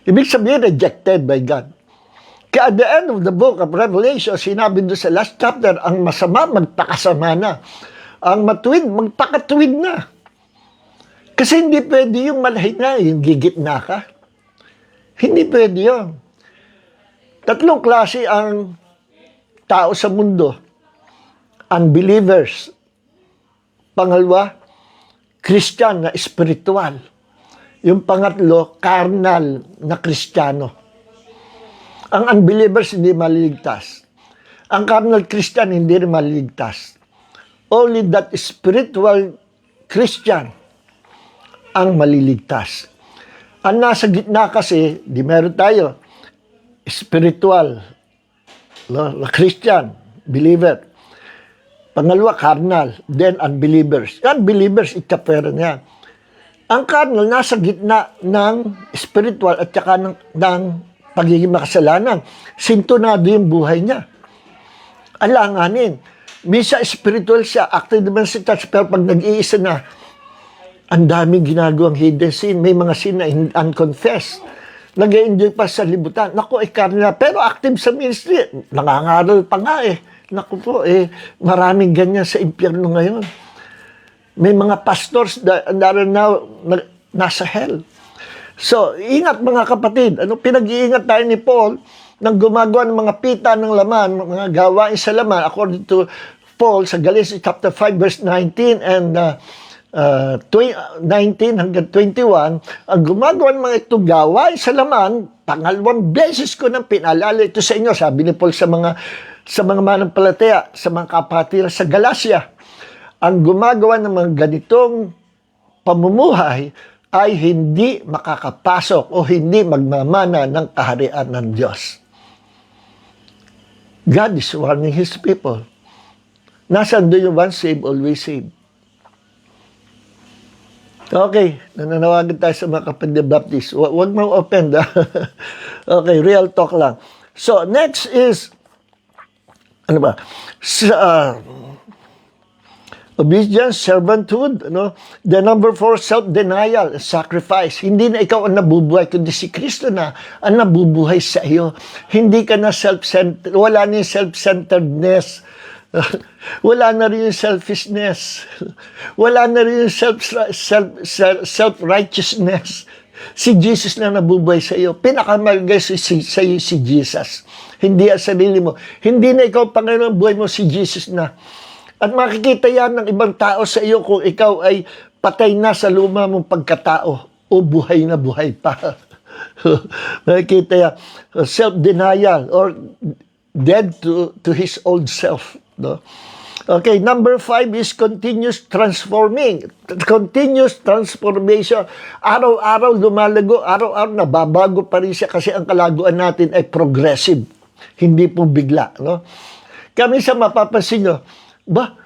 I: Ibig sabihin, rejected by God. Kaya at the end of the book of Revelation, sinabi doon sa last chapter, ang masama, magpakasama na. Ang matuwid, magpakatuwid na. Kasi hindi pwede yung malahit na, yung gigitna ka. Hindi pwede yun. Tatlong klase ang tao sa mundo. Unbelievers. Pangalawa, Christian na spiritual. Yung pangatlo, carnal na Kristiyano. Ang unbelievers hindi maliligtas. Ang carnal Christian hindi rin maliligtas. Only that spiritual Christian ang maliligtas. Ang nasa gitna kasi, di meron tayo, spiritual, no, Christian, believer. Pangalawa, carnal, then unbelievers. Unbelievers, ikapera niya. Ang carnal, nasa gitna ng spiritual at saka ng pagiging makasalanan. Sintonado yung buhay niya. Alanganin. Misa spiritual siya, active naman si touch, pero pag nag-iisa na, ang daming ginagawang hidden sin. May mga sin na unconfessed. Nag-enjoy pa sa libutan. Naku, carnal. Pero active sa ministry. Nangangaral pa nga eh. Naku po, maraming ganyan sa impyerno ngayon. May mga pastors that are now nasa hell. So, ingat mga kapatid. Ano pinag-iingat tayo ni Paul nang gumagawa ng mga pita ng laman, mga gawain sa laman, according to Paul sa Galatians chapter 5 verse 19 and 19 hanggang 21, ang gumagawa ng mga itong gawain sa laman, pangalawang beses ko nang pinalala ito sa inyo, sabi ni Paul sa mga manampalataya, sa mga kapatiran sa Galacia. Ang gumagawa ng mga ganitong pamumuhay ay hindi makakapasok o hindi magmamana ng kaharian ng Diyos. God is warning His people. Nasaan doon yung once saved, always saved? Okay, nananawagan tayo sa mga kapatid Baptist. Huwag mo open. Okay, real talk lang. So, next is, ano ba? Obedience, servanthood, no? The number 4, self-denial, sacrifice. Hindi na ikaw ang nabubuhay, kundi si Kristo na ang nabubuhay sa iyo. Hindi ka na self-centered, wala na yung self-centeredness. Wala na rin yung selfishness. Wala na rin yung self-righteousness. Si Jesus na nabubuhay sa iyo. Pinakamagay sa iyo si Jesus. Hindi ang sarili mo. Hindi na ikaw Panginoon, buhay mo si Jesus na. At makikita yan ng ibang tao sa iyo kung ikaw ay patay na sa luma mong pagkatao o buhay na buhay pa. Makikita yan. Self-denial or dead to his old self. No? Okay, number 5 is continuous transforming. Continuous transformation. Araw-araw lumalago, araw-araw nababago pa rin siya kasi ang kalaguan natin ay progressive. Hindi po bigla. No? Kami sa mapapansin nyo, ba,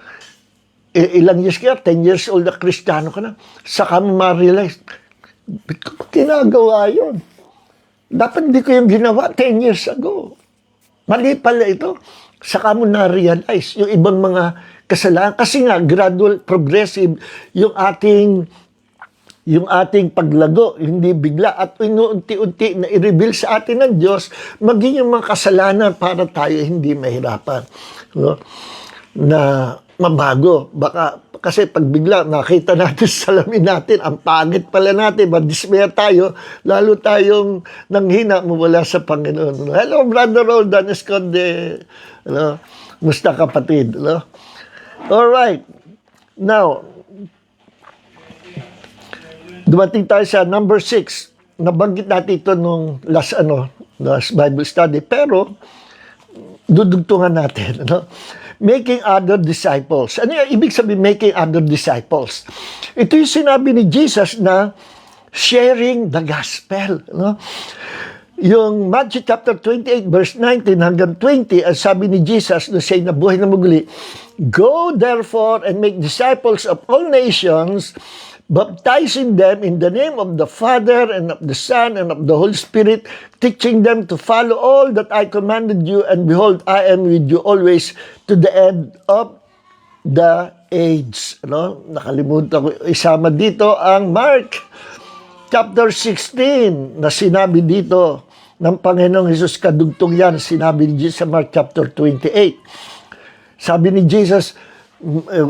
I: ilang years kaya, 10 years old na Kristiyano ka na, saka mo ma-realize, ba't ko ginagawa yun? Dapat hindi ko yung ginawa 10 years ago. Mali pala ito. Saka mo na-realize yung ibang mga kasalanan. Kasi nga, gradual, progressive, yung ating paglago, hindi bigla. At inuunti-unti na i-reveal sa atin ng Diyos, maging yung mga kasalanan para tayo hindi mahirapan. No? Na mabago. Baka, kasi pag bigla nakita natin sa salamin natin, ang pangit pala natin, madismaya tayo, lalo tayong nanghina mawala sa Panginoon. Hello, Brother Roldan Esconde. Hello. Musta kapatid? Hello. Alright. Now, dumating tayo sa number 6. Nabanggit natin ito nung last Bible study, pero dudugtungan natin. Ano? Making other disciples. Ano yung ibig sabihin making other disciples? Ito yung sinabi ni Jesus na sharing the gospel. No? Yung Matthew chapter 28 verse 19 hanggang 20, ang sabi ni Jesus na siya nabuhay na muli, "Go therefore and make disciples of all nations, baptizing them in the name of the Father and of the Son and of the Holy Spirit, teaching them to follow all that I commanded you, and behold, I am with you always to the end of the age." Ano? Nakalimutan ko isama dito ang Mark chapter 16 na sinabi dito ng Panginoong Hesus, kadugtong yan, sinabi ni Jesus sa Mark chapter 28. Sabi ni Jesus,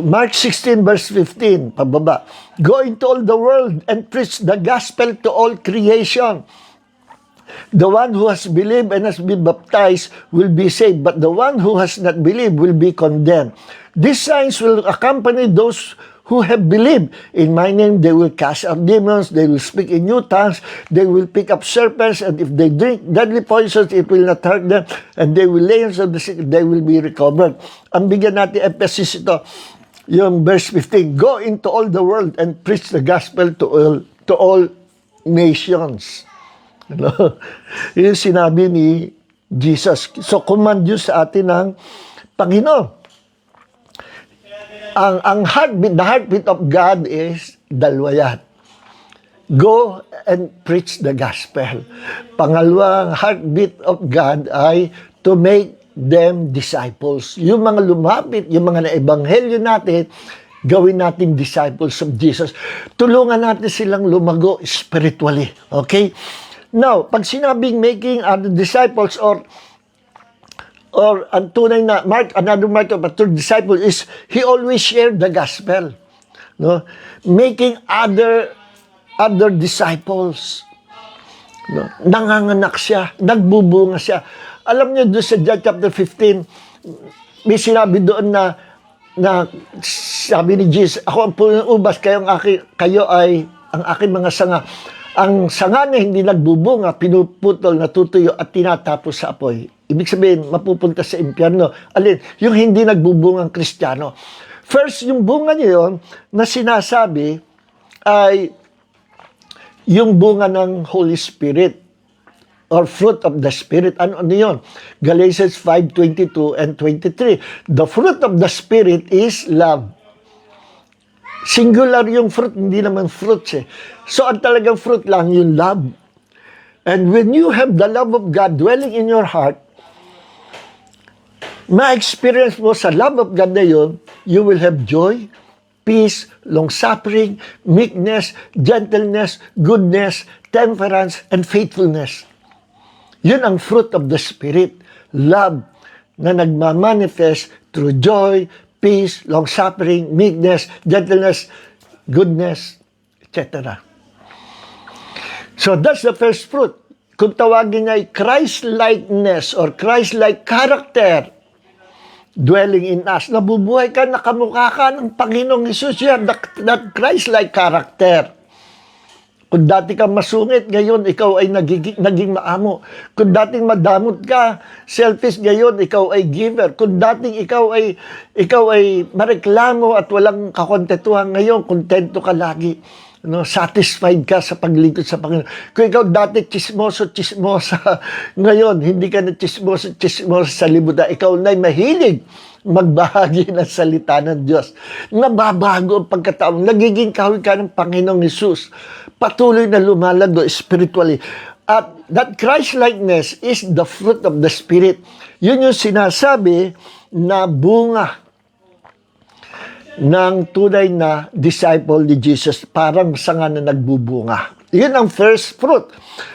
I: Mark 16 verse 15, pababa, "Go into all the world and preach the gospel to all creation. The one who has believed and has been baptized will be saved, but the one who has not believed will be condemned. These signs will accompany those who have believed. In my name they will cast out demons, they will speak in new tongues, they will pick up serpents, and if they drink deadly poisons, it will not hurt them, and they will lay hands on the sick, they will be recovered." Ang bigyan natin emphasis ito, yung verse 15, "Go into all the world and preach the gospel to all nations." Ano? Yung sinabi ni Jesus. So, command yun sa atin ng Panginoon. Ang heartbeat, the heartbeat of God is dalawa yan. Go and preach the gospel. Pangalawang heartbeat of God ay to make them disciples. Yung mga lumapit, yung mga na-ebanghelyo natin, gawin natin disciples of Jesus. Tulungan natin silang lumago spiritually. Okay? Now, pag sinabing making other disciples or ang tunay na another mark of a true disciple is he always shared the gospel. No? Making other disciples. No? Nanganganak siya, nagbubunga siya. Alam niyo doon sa John chapter 15, may sinabi doon na sabi ni Jesus, "Ako ang puno ng ubas, kayo ay ang aking mga sanga." Ang sanga niya hindi nagbubunga, pinuputol, natutuyo at tinatapos sa apoy. Ibig sabihin, mapupunta sa impyerno. Alin? Yung hindi nagbubungang Kristiyano. First, yung bunga niya yun na sinasabi ay yung bunga ng Holy Spirit or fruit of the Spirit. Ano yun? Galatians 5:22 and 23. The fruit of the Spirit is love. Singular yung fruit, hindi naman fruits eh. So, ang talagang fruit lang yung love. And when you have the love of God dwelling in your heart, ma-experience mo sa love of God na yun, you will have joy, peace, long-suffering, meekness, gentleness, goodness, temperance, and faithfulness. Yun ang fruit of the Spirit. Love na nagmamanifest through joy, peace, long-suffering, meekness, gentleness, goodness, etc. So that's the first fruit. Kung tawagin niya ay Christ-likeness or Christ-like character dwelling in us. Nabubuhay ka, nakamukha ka ng Panginoong Hesus. You have that Christ-like character. Kung dati ka masungit, ngayon ikaw ay naging maamo. Kung dating madamot ka, selfish, ngayon ikaw ay giver. Kung dating ikaw ay mareklamo at walang kakontentuhan, ngayon kontento ka lagi. No, satisfied ka sa paglingkod sa Panginoon. Kung ikaw dati chismosa, ngayon hindi ka na chismosa sa libutan. Ikaw na'y mahilig magbahagi ng salita ng Diyos. Nababago ang pagkataon. Nagiging kahawig ka ng Panginoong Hesus. Patuloy na lumalago spiritually. At that Christ-likeness is the fruit of the Spirit. Yun yung sinasabi na bunga ng tunay na disciple ni Jesus, parang sanga na nagbubunga. Yun ang first fruit.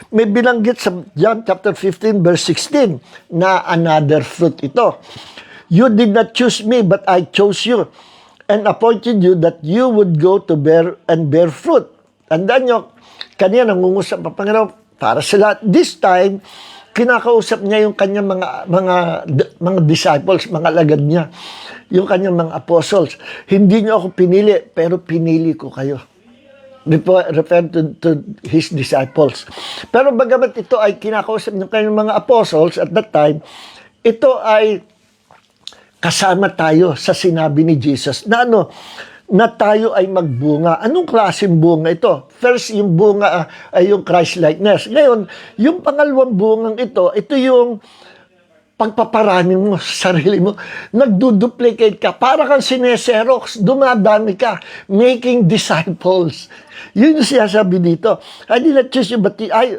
I: May binanggit sa John chapter 15 verse 16 na another fruit ito. You did not choose me, but I chose you and appointed you that you would go to bear fruit. Tandaan nyo, kanina nangungusap ang Panginoon para sa lahat. This time, kinakausap niya yung kanyang mga disciples, mga alagad niya, yung kanyang mga apostles. Hindi niyo ako pinili, pero pinili ko kayo. Refer to his disciples. Pero bagamat ito ay kinakausap ng kanyang mga apostles at that time, ito ay kasama tayo sa sinabi ni Jesus na na tayo ay magbunga. Anong klaseng bunga ito? First, yung bunga ay yung Christ-likeness. Ngayon, yung pangalawang bungang ito yung pagpaparami mo sa sarili mo. Nagduduplicate ka. Para kang sineserox. Dumadami ka. Making disciples. Yun yung sinasabi dito. I did not choose you,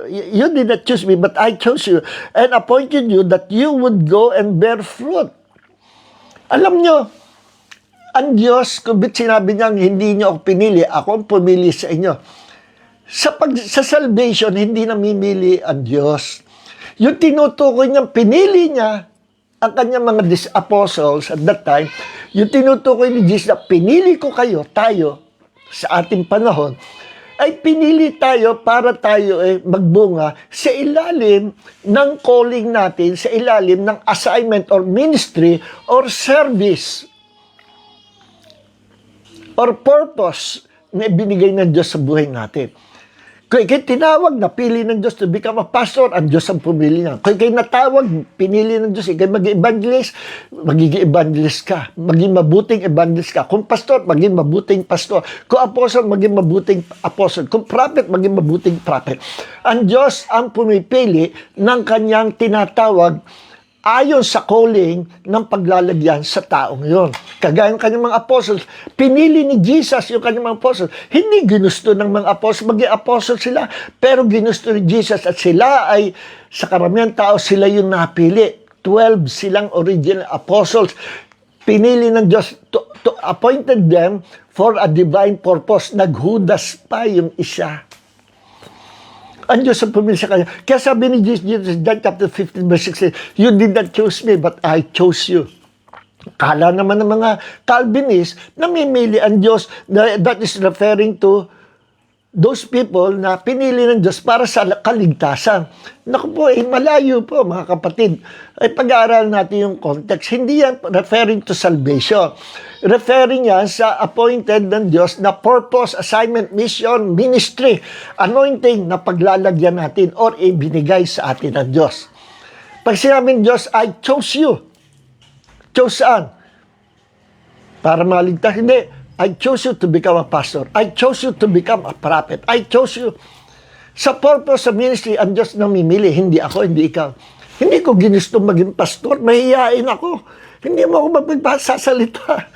I: you did not choose me, but I chose you and appointed you that you would go and bear fruit. Alam nyo, ang Diyos, kung sinabi niyang hindi niyo ako pinili, ako ang pumili sa inyo. Sa salvation, hindi namimili ang Diyos. Yung tinutukoy niyang pinili niya, ang kanyang mga apostles at that time, yung tinutukoy ni Jesus na pinili ko kayo, tayo, sa ating panahon, ay pinili tayo para tayo magbunga sa ilalim ng calling natin, sa ilalim ng assignment or ministry or service or purpose na ibinigay ng Diyos sa buhay natin. Kung ikay tinawag, napili ng Diyos to become a pastor, ang Diyos ang pumili niya. Kung ikay natawag, pinili ng Diyos, ikay mag-evangelist, magiging evangelist ka. Maging mabuting evangelist ka. Kung pastor, maging mabuting pastor. Kung apostle, maging mabuting apostle. Kung prophet, maging mabuting prophet. Ang Diyos ang pumipili ng kanyang tinatawag ayon sa calling ng paglalagyan sa taong yon. Kagaya ng kanyang mga apostles, pinili ni Jesus yung kanyang mga apostles. Hindi ginusto ng mga apostles, maging apostles sila, pero ginusto ni Jesus at sila ay, sa karamihan tao, sila yung napili. 12 silang original apostles. Pinili ng Diyos, to appointed them for a divine purpose. Naghudas pa yung isa. Ang Diyos ang pumili sa kanya. Kaya sabi ni Jesus, John chapter 15, verse 16, you did not choose me, but I chose you. Kala naman ng mga Calvinists, namimili ang Diyos, that is referring to those people na pinili ng Diyos para sa kaligtasan. Naku po, malayo po mga kapatid. Ay pag-aaral natin yung context. Hindi yan referring to salvation. Referring yan sa appointed ng Diyos na purpose, assignment, mission, ministry, anointing na paglalagyan natin or ibinigay sa atin ng Diyos. Pag sinabing Diyos, I chose you. Chose saan? Para maligtas? Hindi. I chose you to become a pastor. I chose you to become a prophet. I chose you. Sa purpose sa ministry, ang Diyos namimili. Hindi ako, hindi ikaw. Hindi ko ginusto maging pastor. Mahihain ako. Hindi mo ako mapagsasalita.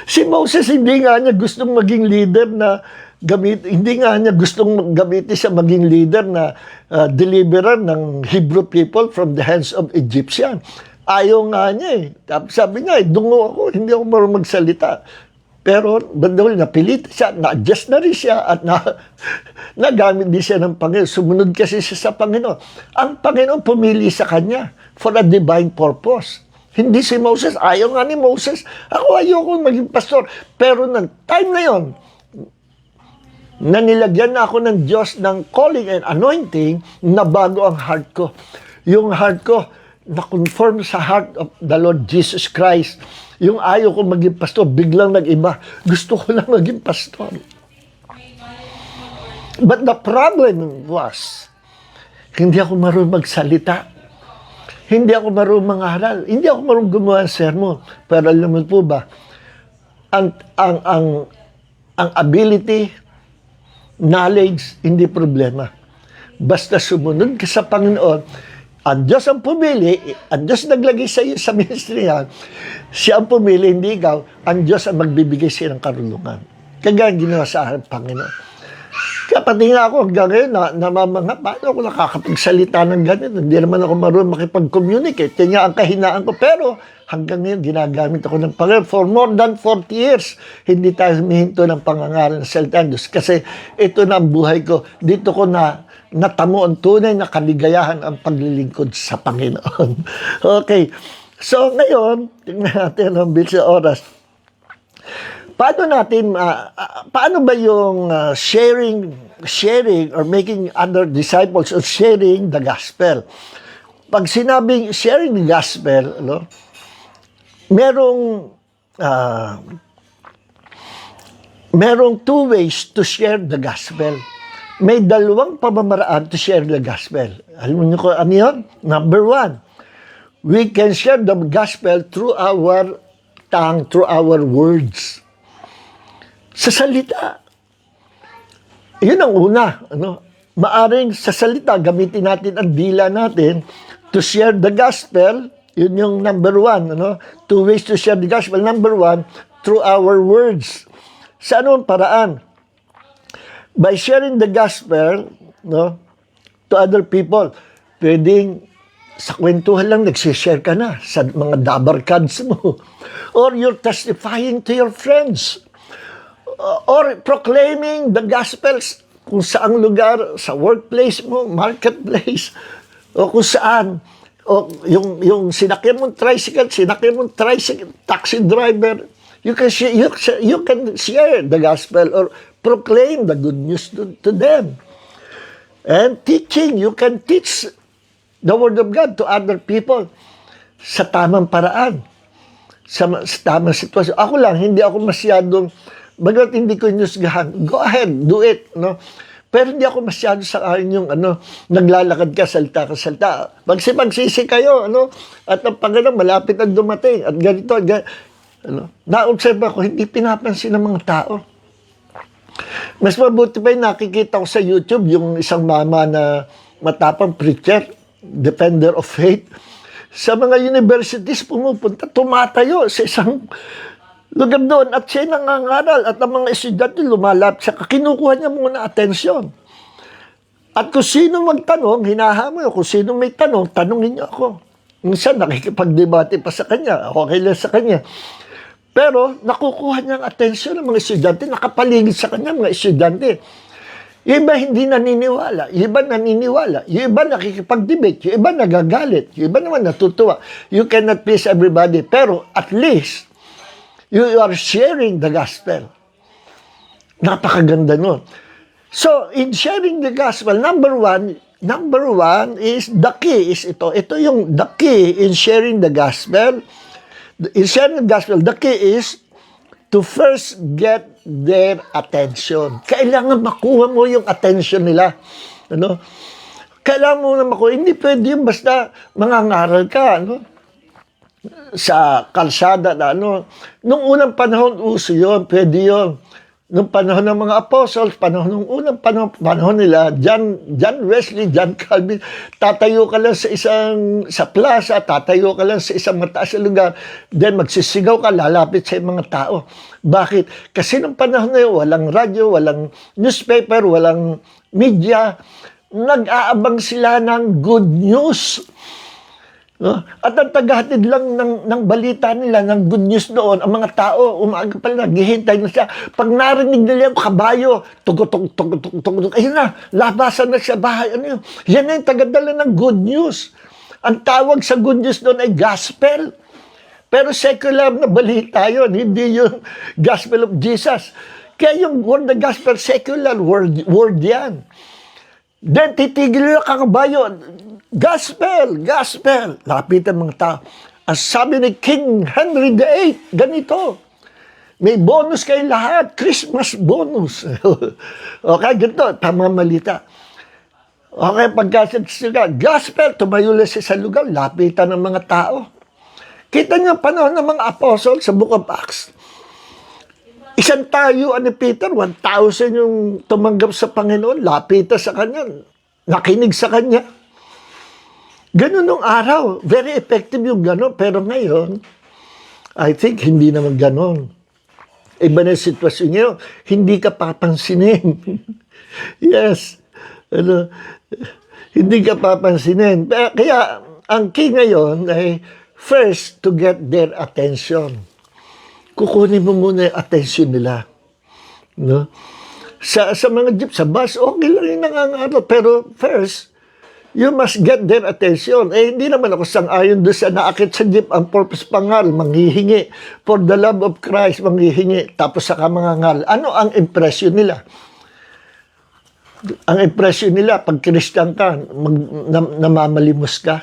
I: Si Moses, hindi nga niya gustong maging leader na hindi nga niya gustong gamitin siya maging leader na deliverer ng Hebrew people from the hands of Egyptian. Ayaw nga niya eh. Sabi niya, dungo ako, hindi ako marunong magsalita. Pero dahil napilit siya, na-adjust na rin siya at nagamit din siya ng Panginoon. Sumunod kasi siya sa Panginoon. Ang Panginoon pumili sa kanya for a divine purpose. Hindi si Moses. Ayaw nga ni Moses. Ako ayoko maging pastor. Pero ng time na yon, na nilagyan na ako ng Diyos ng calling and anointing, na bago ang heart ko. Yung heart ko, na-conform sa heart of the Lord Jesus Christ. Yung ayaw ko maging pastor, biglang nag-iba. Gusto ko lang maging pastor. But the problem was, hindi ako marunong magsalita. Hindi ako marunong mangaral. Hindi ako marunong gumawa ng sermon. Pero alam mo po ba, ang ability, knowledge, hindi problema. Basta sumunod ka sa Panginoon, ang Diyos ang pumili, ang Diyos naglagay sa iyo sa ministry yan, siya ang pumili, hindi ikaw, ang Diyos ang magbibigay sa iyo ng karunungan. Kaya ginawa sa akin, Panginoon. Kaya pati nga ako hanggang ngayon, namamanga, paano ako nakakapagsalita ng ganito? Hindi naman ako marunong makipag-communicate. Kaya nga ang kahinaan ko. Pero hanggang ngayon, ginagamit ako ng Panginoon. For more than 40 years, hindi tayo humihinto ng pangangaral ng salita ng Diyos. Kasi ito na ang buhay ko. Dito ko natamo ang tunay na kaligayahan ang paglilingkod sa Panginoon. Okay. So ngayon, tingnan natin ang bilis sa oras. Paano ba yung sharing or making other disciples or sharing the gospel? Pag sinabing sharing the gospel, merong two ways to share the gospel. May dalawang pamamaraan to share the gospel. Alam niyo ko ano yun? Number one, we can share the gospel through our tongue, through our words. Sa salita. Yun ang una. Maaring sa salita, gamitin natin ang dila natin to share the gospel. Yun yung number one. Two ways to share the gospel. Number one, through our words. Sa anong paraan? By sharing the gospel to other people, pwedeng sa kwentuhan lang nagsishare ka na sa mga dabar cards mo. Or you're testifying to your friends. Or proclaiming the gospels kung saang lugar, sa workplace mo, marketplace, o kung saan. O yung sinakyan mong tricycle, taxi driver, you can share the gospel or proclaim the good news to them. And teaching, you can teach the word of God to other people sa tamang paraan, sa tamang sitwasyon. Ako lang, hindi ako masyadong bagat hindi ko inusgahan, go ahead, do it, Pero hindi ako masyado sa akin yung, naglalakad ka, salta ka, salta. Magsisi kayo, at ang Panginoon, malapit ang dumating, at ganito, na-observe ako, hindi pinapansin ng mga tao. Mas mabuti pa yung nakikita ko sa YouTube, yung isang mama na matapang preacher, defender of faith, sa mga universities pumupunta, tumatayo sa isang lugar doon at siya nangangaral at ang mga estudyante lumalapit siya, kinukuha niya muna atensyon. At kung sino magtanong, hinahamon kung sino may tanong, tanongin niyo ako. Minsan nakikipagdebate pa sa kanya, okay lang sa kanya. Pero nakukuha niya ang atensyon ng mga estudyante, nakapaligid sa kanya mga estudyante. Yung iba hindi naniniwala, yung iba naniniwala, yung iba nakikipag-debate, yung iba nagagalit, yung iba naman natutuwa. You cannot please everybody, pero at least, you are sharing the gospel. Napakaganda nun. So, in sharing the gospel, number one is, the key is ito. Ito yung the key in sharing the gospel. In sharing the gospel, the key is to first get their attention. Kailangan makuha mo yung attention nila. Kailangan mo na makuha. Hindi pwede yung basta mangangaral ka, sa kalsada na nung unang panahon uso yun, pwede yun. Nung panahon ng mga apostles, nung unang panahon nila, John Wesley, John Calvin, tatayo ka lang sa plaza, tatayo ka lang sa isang mataas na lugar, then magsisigaw ka, lalapit sa mga tao. Bakit? Kasi nung panahon na yun, walang radyo, walang newspaper, walang media, nag-aabang sila ng good news. At ang tagahatid lang ng balita nila, ng good news doon, ang mga tao, umaga pala, naghihintay na siya. Pag narinig nila yung kabayo, tugutog, ayun na, labasan na siya bahay. Yan na yung tagadala ng good news. Ang tawag sa good news doon ay gospel. Pero secular na balita yun, hindi yung gospel of Jesus. Kaya yung word na gospel, secular word yan. Then titigil nila kakabayo, gospel. Lapitan mga tao. Ang sabi ni King Henry VIII, ganito, May bonus kayo lahat. Christmas bonus. Okay, ganito. Tama malita. Okay, pagkasagsiga, gospel, tumayo lang siya sa lugar, lapitan ng mga tao. Kita niyo panahon ng mga apostol sa Book of Acts. Isang tayo ni Peter, 1,000 yung tumanggap sa Panginoon, lapitan sa kanya, nakinig sa kanya. Ganun nung araw, very effective yung gano'n. Pero ngayon, I think hindi naman gano'n. Iba na yung sitwasyon ngayon, hindi ka papansinin. Yes. Hindi ka papansinin. Kaya, ang key ngayon ay first to get their attention. Kukunin mo muna yung attention nila. No? Sa mga jeep, sa bus, okay lang yung nangangarap. Pero first, you must get their attention. Hindi naman ako sang-ayon doon sa naakit sa jeep. Ang purpose pangal, manghihingi. For the love of Christ, manghihingi. Tapos saka mangangal. Ano ang impression nila? Ang impression nila, pag Christian ka, namamalimos ka.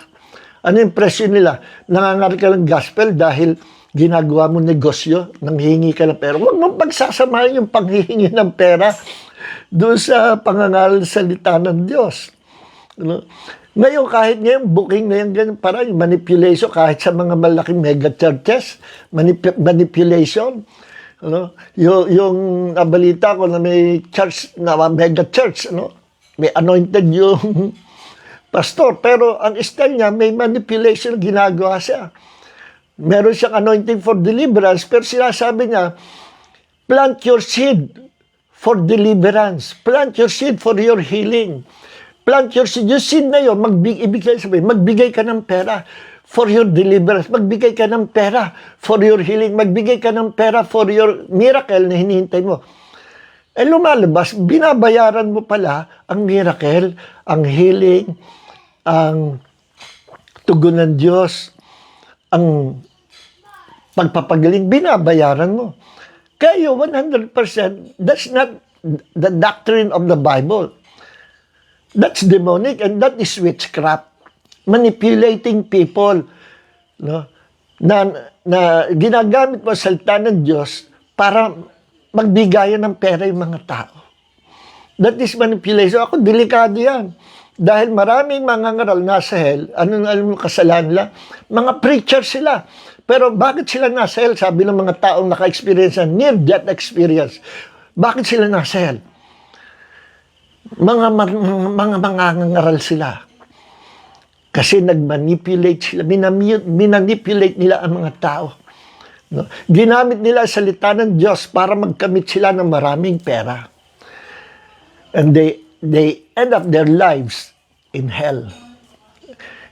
I: Ano impression nila? Nangangarap ka ng gospel dahil ginagawa mo negosyo, nanghihingi ka ng pera. Huwag mong pagsasamahin yung panghihingi ng pera doon sa pangangaral salita ng Diyos. Ngayon, kahit ngayon, booking na yung ganyan, parang yung manipulation, kahit sa mga malaking mega churches, manipulation. Yung balita ko na may church, na mega church, may anointed yung pastor, pero ang style niya, may manipulation ginagawa siya. Meron siyang anointing for deliverance, pero sinasabi niya, plant your seed for deliverance. Plant your seed for your healing. Plant your seed. Yung seed na yun, magbigay ka ng pera for your deliverance. Magbigay ka ng pera for your healing. Magbigay ka ng pera for your miracle na hinihintay mo. Lumalabas, binabayaran mo pala ang miracle, ang healing, ang tugon ng Diyos, ang pagpapagaling, binabayaran mo. Kaya 100%, that's not the doctrine of the Bible. That's demonic and that is witchcraft. Manipulating people. No? Na ginagamit mo sa salita ng Diyos para magbigayan ng pera yung mga tao. That is manipulation. Ako, delikado yan. Dahil maraming mga ngaral nasa hell, alam mo kasalanan nila? Mga preacher sila. Pero bakit sila nasa hell? Sabi ng mga taong naka-experience na near-death experience. Bakit sila nasa hell? Mga ngaral sila. Kasi nag-manipulate sila. Minanipulate nila ang mga tao. No? Ginamit nila ang salita ng Diyos para magkamit sila ng maraming pera. And they end up their lives in hell.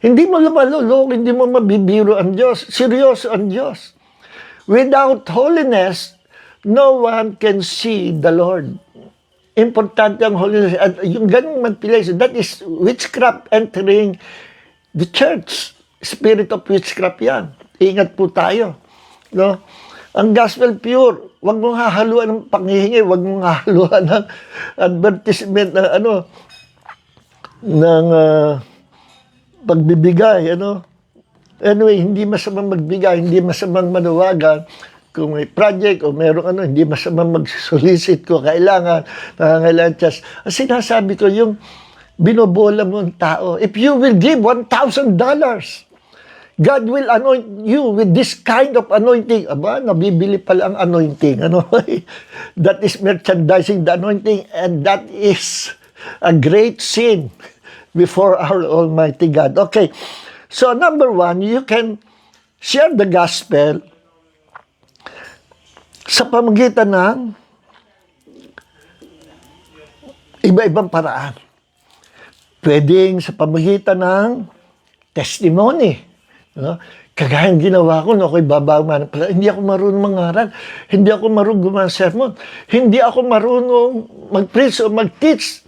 I: Hindi mo lumalulong, hindi mo mabibiro ang Diyos. Seryoso ang Diyos. Without holiness, no one can see the Lord. Importante ang holiness. At yung ganung manipulation, that is witchcraft entering the church. Spirit of witchcraft yan. Ingat po tayo. No? Ang gospel pure, wag mong hahaluan ng panghihingi, wag mong hahaluan ng advertisement na ng pagbibigay, Anyway, hindi masamang magbigay, hindi masamang manawagan. Kung may project o merong hindi masamang mag-solicit ko, kailangan, nangangailangan chance. Ang sinasabi ko, yung binobola mo ang tao, if you will give $1,000, God will anoint you with this kind of anointing. Aba, nabibili pala ang anointing. That is merchandising the anointing, and that is a great sin before our Almighty God. Okay, so number one, you can share the gospel sa pamamagitan ng iba-ibang paraan. Pwedeng sa pamamagitan ng testimony. Kagaya ng ginawa ko, ako'y babaman. Hindi ako marunong mangaral. Hindi ako marunong gumawa ng sermon. Hindi ako marunong mag-preach o mag-teach.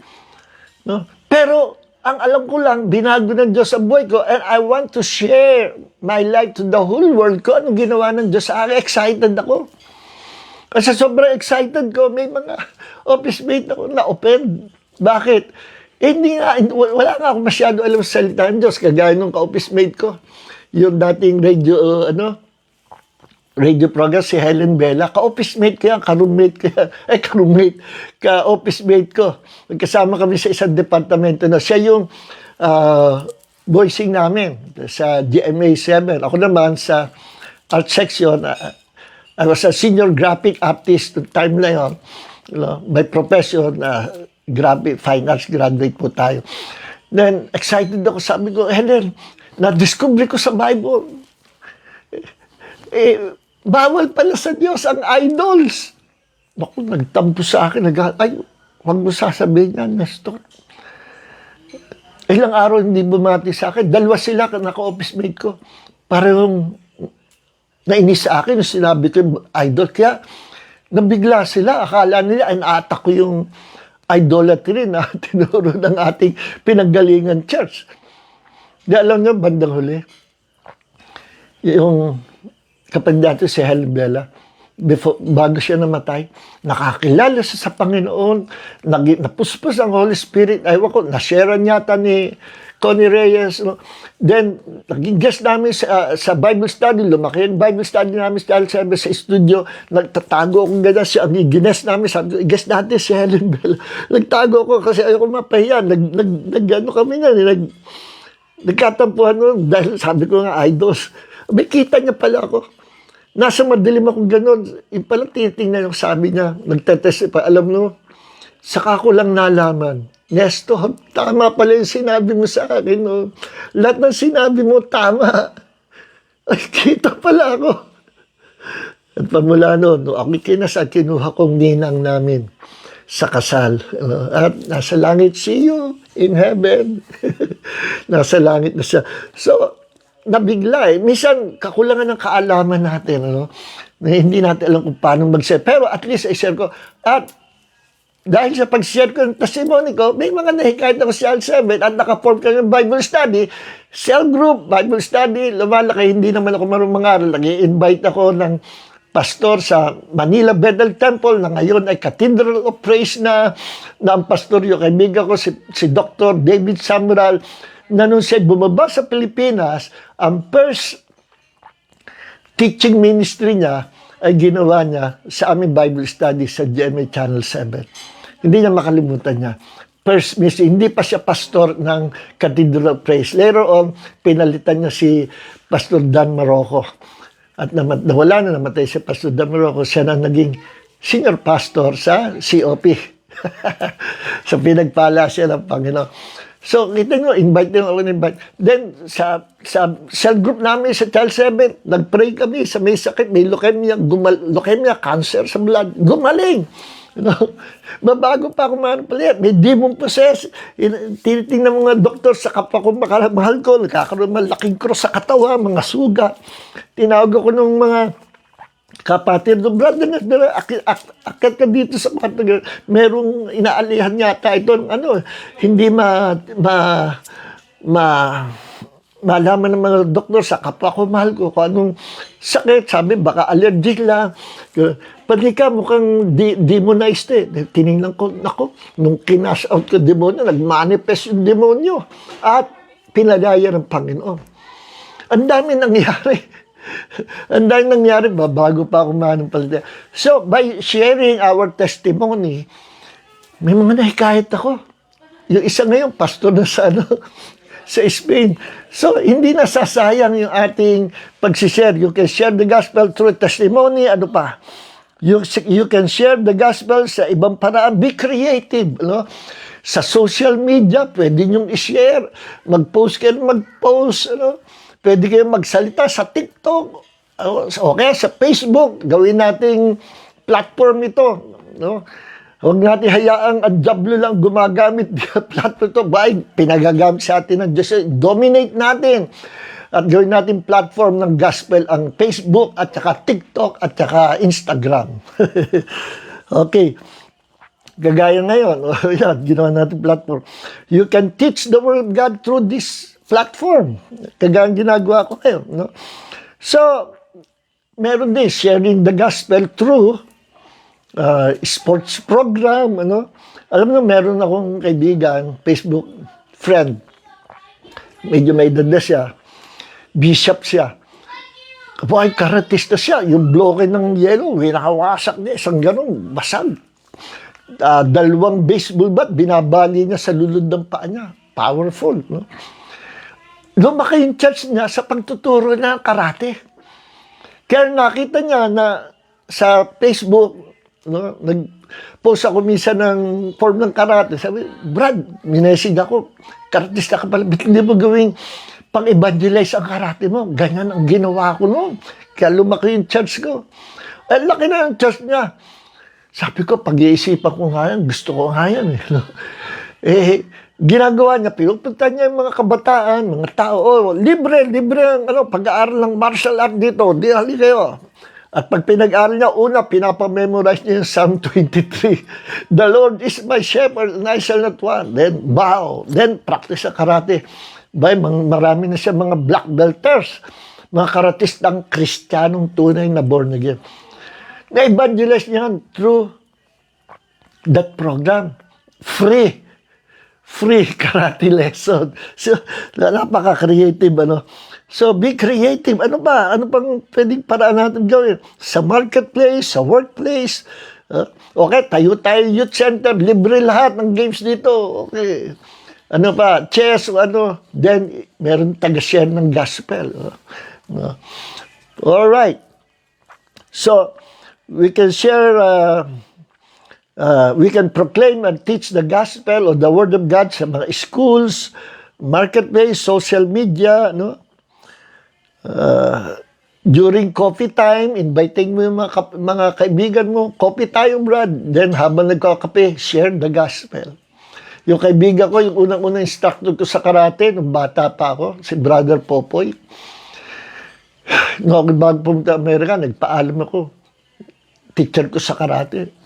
I: Pero, ang alam ko lang, binago ng Diyos ang buhay ko, and I want to share my life to the whole world ko. Anong ginawa ng Diyos sa akin? Excited ako. Kasi sobrang excited ko, may mga office mate ako na-offend. Bakit? Wala nga ako masyado alam sa salita ng Diyos, kagaya nung ka-office mate ko. Yung dating radio, radio program si Helen Bella. Ka-office mate ko yan, ka-roommate ko yan. Ka-office mate ko. Magkasama kami sa isang departamento na siya yung voicing namin sa GMA 7. Ako naman sa art section, I was a senior graphic artist noong time na yun. By profession, graphic, fine arts graduate po tayo. Then, excited ako. Sabi ko, Helen, na-discover ko sa Bible. Bawal pala sa Diyos ang idols. Naku, nagtampo sa akin. Ay, huwag mo sasabihin yan, Nestor. Ilang araw hindi bumati sa akin. Dalawa sila, naka-office mate ko. Parang nainis sa akin, sinabi ko yung idol. Kaya, nabigla sila. Akala nila, ina-attack ko yung idolatry na tinuro ng ating pinanggalingan church. Di alam niyo, bandang huli, yung kapag dati si Helen Bella, bago siya namatay, nakakilala siya sa Panginoon, napuspos ang Holy Spirit, aywan ko, nasharean yata ni Connie Reyes. No? Then, naging guest namin sa Bible study, lumaki yung Bible study namin sa studio, nagtatago akong ganyan, siya ang gines namin, sabi ko, guest natin si Helen Bella. Nagtago ako kasi ayoko mapahiya, nag-ano kami na, nagkatampuhan nun, dahil sabi ko nga, idols. May kita niya pala ako. Nasa madilim akong gano'n. Yung pala tinitingnan yung sabi niya, nagtetestify. Alam mo, saka ko lang nalaman. Nestor, tama pala yung sinabi mo sa akin. No? Lahat ng sinabi mo, tama. Ay, kita pala ako. At pamula noon, ako kinasal, kinuha kong ninang namin sa kasal. At nasa langit, see you in heaven. Nasa langit na siya. So, nabigla eh. Minsan, kakulangan ng kaalaman natin, ano? Na hindi natin alam kung paano mag-share. Pero at least, i-share ko. At dahil sa pag-share ko ng testimony ko, may mga nahikayat ako sa L7 at naka-form ka ng Bible study, cell group, Bible study, lumalaki, hindi naman ako marunong mangaral. Nag-i-invite ako ng pastor sa Manila Bethel Temple na ngayon ay Cathedral of Praise na ang pastor yung kaibigan ko, si Dr. David Samuel, na nung siya bumaba sa Pilipinas, ang first teaching ministry niya ay ginawa niya sa aming Bible study sa GMA Channel 7. Hindi niya makalimutan niya. First ministry, hindi pa siya pastor ng Cathedral of Praise. Later on, pinalitan niya si Pastor Dan Marocco. At nawala na, namatay si Pastor Dan Marocco. Siya na naging senior pastor sa COP. So, pinagpala siya ng Panginoon. So, kita nyo, invite nyo ako invite. Then, sa cell group namin sa Child 7, nag-pray kami sa may sakit, may leukemia, cancer sa blood. Gumaling! You know? Babago pa ako pala, may demon possess. Tinitingnan mga doktor sa kapwa ko mahal ko, nagkakaroon malaking cross sa katawa, mga suga. Tinawag ako ng mga kapatid, brother, akit ka dito sa kwarto. Merong inaalihan yata ito, hindi malaman ng mga doktor sa kapwa ko, mahal ko, kung anong sakit. Sabi, baka allergic lang. Pati ka, mukhang demonized eh. Tinignan ko, nako, nung kinash out ko demonyo, nag-manifest yung demonyo. At pinalaya ng Panginoon. Ang dami nangyari. Ang dahil nangyari ba, bago pa ako manong. So, by sharing our testimony, may mga nahikayat ako. Yung isa ngayon, pastor na sa Spain. So, hindi nasasayang yung ating pagsishare. You can share the gospel through testimony, ano pa. You can share the gospel sa ibang paraan. Be creative, no? Sa social media, pwede nyong i-share. Mag-post kayo, mag-post, ano? Pwede kayong magsalita sa TikTok o kaya sa Facebook. Gawin nating platform ito. No? Huwag natin hayaang ang diablo lang gumagamit platform ito. Pinagagamit sa atin ng Diyos. Dominate natin. At gawin natin platform ng gospel ang Facebook at saka TikTok at saka Instagram. Okay. Gagaya ngayon. Ginawa natin platform. You can teach the word of God through this platform. Kagaya ginagawa ko ngayon. No? So, meron din sharing the gospel through sports program. Ano? Alam mo, meron akong kaibigan, Facebook friend. Medyo may edad na siya. Bishop siya. Buhay karatista siya. Yung bloke ng yelo, winahawasak niya. Isang ganun, basag. 2 baseball bat, binabali niya sa lulod ng paa niya. Powerful. No? Lumaki yung church niya sa pagtuturo niya ng karate. Kaya nakita niya na sa Facebook, no, nag-post ako minsan ng form ng karate. Sabi, Brad, minesig ako, karatista ka pala, ba't hindi mo gawing pang-evangelize ang karate mo? Ganyan ang ginawa ko noon. Kaya lumaki yung church ko. Ang laki na yung church niya. Sabi ko, pag-iisipan ko nga yan, gusto ko nga yan. Ginagawa niya, pinupunta niya yung mga kabataan, mga tao, libre ang pag-aaral ng martial art dito, di hali kayo. At pag pinag-aaral niya, una, pinapamemorize niya yung Psalm 23. The Lord is my shepherd, and I shall not want. Then, bow. Then, practice sa karate. Marami na siya mga black belters, mga karatistang Kristiyanong tunay na born again. Na-evangelize niya through that program. Free karate lesson. So, napaka-creative, ano. So, be creative. Ano ba? Ano pang pwedeng paraan natin gawin? Sa marketplace, sa workplace. Okay, tayo youth center. Libre lahat ng games dito. Okay. Ano pa? Chess, ano. Then, meron taga-share ng gospel. Alright. So, we can share... we can proclaim and teach the gospel or the word of God sa mga schools, marketplace, social media, no? During coffee time, inviting mo yung mga kaibigan mo, coffee tayo, Brad. Then, habang nagkakape, share the gospel. Yung kaibigan ko, yung unang-unang instructor ko sa karate, nung bata pa ako, si Brother Popoy. Nung ako bago pumunta Amerika, nagpaalam ako. Teacher ko sa karate.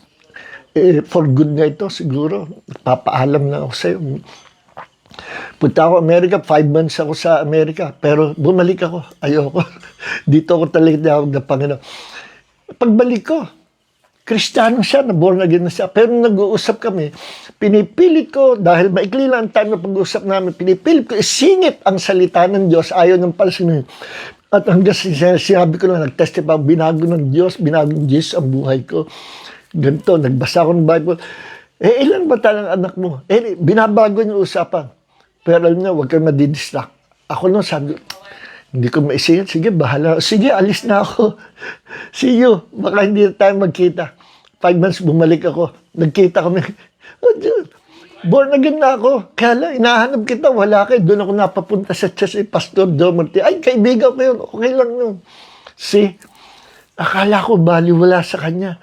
I: For good na ito, siguro. Papaalam na ako sa'yo. Punta ako Amerika, 5 months ako sa Amerika. Pero bumalik ako. Ayoko. Dito ako talaga tinawag na Panginoon. Pagbalik ko, Kristiyano siya, born again na siya. Pero nag-uusap kami, pinipilit ko, dahil maikli lang ang time na pag-uusap namin, pinipilit ko, isingit ang salita ng Diyos, ayaw ng palsinin. At hanggang sinabi ko na, nag-testify, binago ng Diyos, binago ng Diyos ang buhay ko. Ganito, nagbasa ako ng Bible. Ilan ba talang anak mo? Binabago niyo usapan. Pero alam niyo, huwag kang madidistract. Ako nung sabi, hindi ko maisingit. Sige, bahala. Sige, alis na ako. See you. Baka hindi na tayo magkita. 5 months, bumalik ako. Nagkita kami. Oh, Diyos. Born again na ako. Kaya lang, inahanap kita. Wala kayo. Doon ako napapunta sa church ni Pastor Joe Marti. Ay, kaibigan ko yun. Okay lang yun. See, akala ko baliwala sa kanya.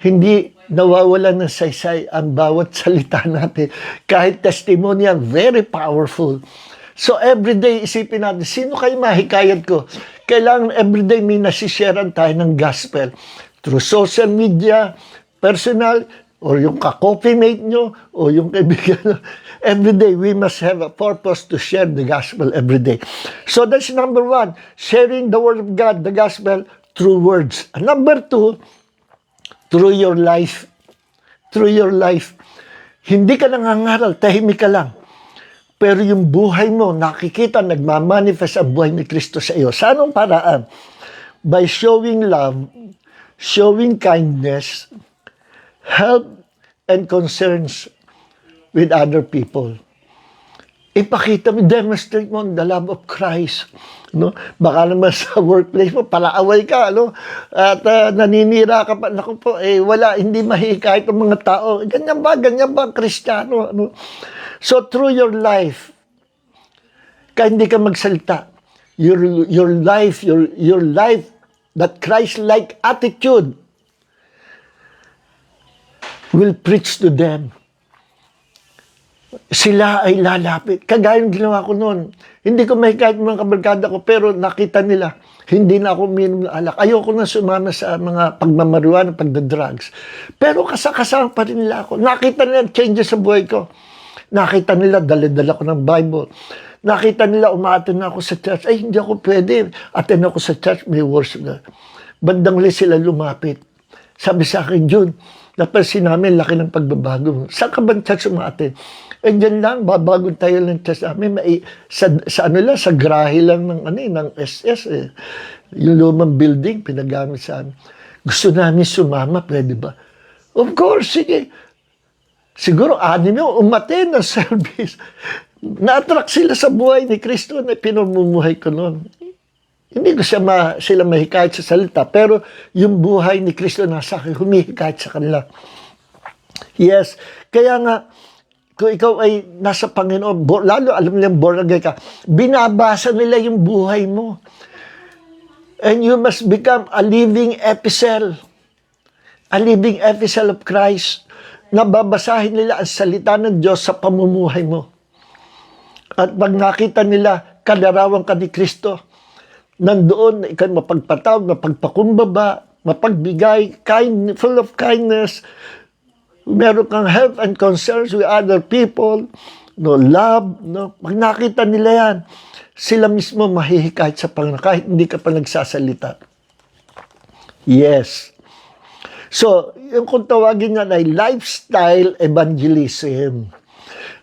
I: Hindi nawawala ng saysay ang bawat salita natin. Kahit testimonial, very powerful. So everyday isipin natin, sino kayo mahikayat ko? Kailangan everyday may nasisharean tayo ng gospel. Through social media, personal, or yung ka-coffee mate nyo, o yung kaibigan nyo. Everyday, we must have a purpose to share the gospel everyday. So that's number 1, sharing the word of God, the gospel, through words. And number 2, through your life. Through your life. Hindi ka nangangaral, tahimik ka lang. Pero yung buhay mo, nakikita, nagmamanifest ang buhay ni Kristo sa iyo. Sa anong paraan? By showing love, showing kindness, help, and concerns with other people. Ipakita mo, demonstrate mo the love of Christ. No? Baka naman sa workplace mo, palaaway ka, no? At naninira ka pa. Naku po, wala, hindi mahikayat ang mga tao. Ganyan ba ang Kristiyano? No? So, through your life, kahit hindi ka magsalita, your life, that Christ-like attitude will preach to them. Sila ay lalapit. Kagaya ng ginawa ko noon. Hindi ko mahikayat mga kabarkada ko, pero nakita nila, hindi na ako uminom ng alak. Ayoko na sumama sa mga pagmamarijuana, pagdadrugs. Pero kasama pa rin nila ako. Nakita nila changes sa buhay ko. Nakita nila, dala-dala ko ng Bible. Nakita nila, umaaten na ako sa church. Ay, hindi ako pwede. Aten ako sa church, may worship na. Bandang huli sila lumapit. Sabi sa akin, Jun, napansin namin, laki ng pagbabago. Saan ka ba church umaaten? Dyan lang, babago tayo ng church namin. Sa grahe lang ng SS. Yung lumang building, pinagamit sa amin. Gusto namin sumama, pwede ba? Of course, sige. Siguro, 6 yung umaten ng service. Na-attract sila sa buhay ni Kristo na pinamumuhay ko noon. Hindi ko sila mahikayat sa salita, pero yung buhay ni Kristo nasa akin, humihikayat sa kanila. Yes, kaya nga, kung ikaw ay nasa Panginoon, lalo alam nilang born again ka, binabasa nila yung buhay mo. And you must become a living epistle. A living epistle of Christ. Nababasahin nila ang salita ng Diyos sa pamumuhay mo. At pag nakita nila, kalarawan ka ni Kristo, nandoon, ikaw mapagpatawad, mapagpakumbaba, mapagbigay, full of kindness, meron kang help and concerns with other people, no, love, no. Pag nakita nila yan, sila mismo mahihikayat sa Panginoon kahit hindi ka pa nagsasalita. Yes. So, yung kung tawagin nga ay lifestyle evangelism.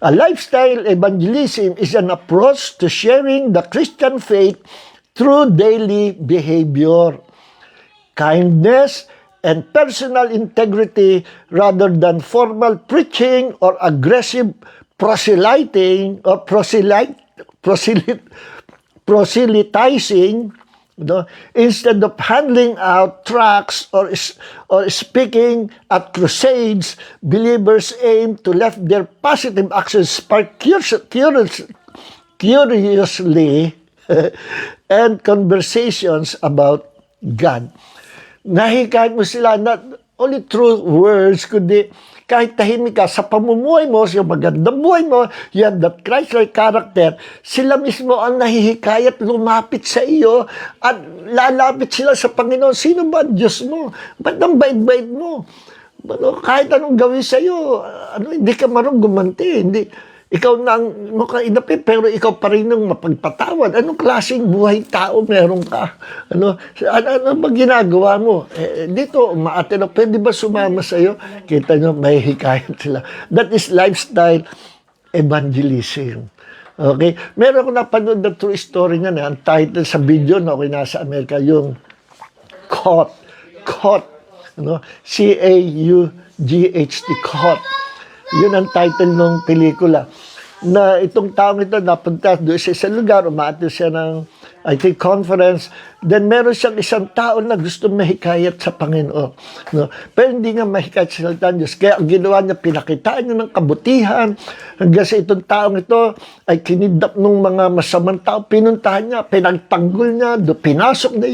I: A lifestyle evangelism is an approach to sharing the Christian faith through daily behavior, kindness, and personal integrity rather than formal preaching or aggressive proselyting or proselytizing, instead of handing out tracts or speaking at crusades. Believers aim to let their positive actions spark curiously and conversations about God. Nahikayat mo sila not only through words, kundi kahit tahimik ka sa pamumuhay mo, sa magandang buhay mo, you have that Christ-like character, sila mismo ang nahihikayat lumapit sa iyo at lalapit sila sa Panginoon. Sino ba ang Diyos mo? Ba't ang bait-bait mo? Kahit anong gawin sa iyo, hindi ka marunong gumanti, hindi. Ikaw na ang mukhang inapit, pero ikaw pa rin ang mapagpatawad. Anong klaseng buhay tao meron ka? Ano ba ginagawa mo? Dito, umaate na, pwede ba sumama sa iyo? Kita nyo, may hikayat sila. That is lifestyle evangelism. Okay? Meron ko napanood na true story niya na ang title sa video na ako nasa Amerika, yung Caught. C-A-U-G-H-T, Caught. Yun ang title ng pelikula. Na itong taong ito napunta doon sa isang lugar, umaatin siya ng, I think, conference. Then meron siyang isang tao na gusto mahikayat sa Panginoon. No? Pero hindi nga mahikayat sa salita ng Diyos. Kaya ang ginawa niya, pinakitaan niya ng kabutihan. Hanggang sa itong taong ito ay kinidap ng mga masamang tao. Pinuntahan niya, pinagtanggol niya, pinasok na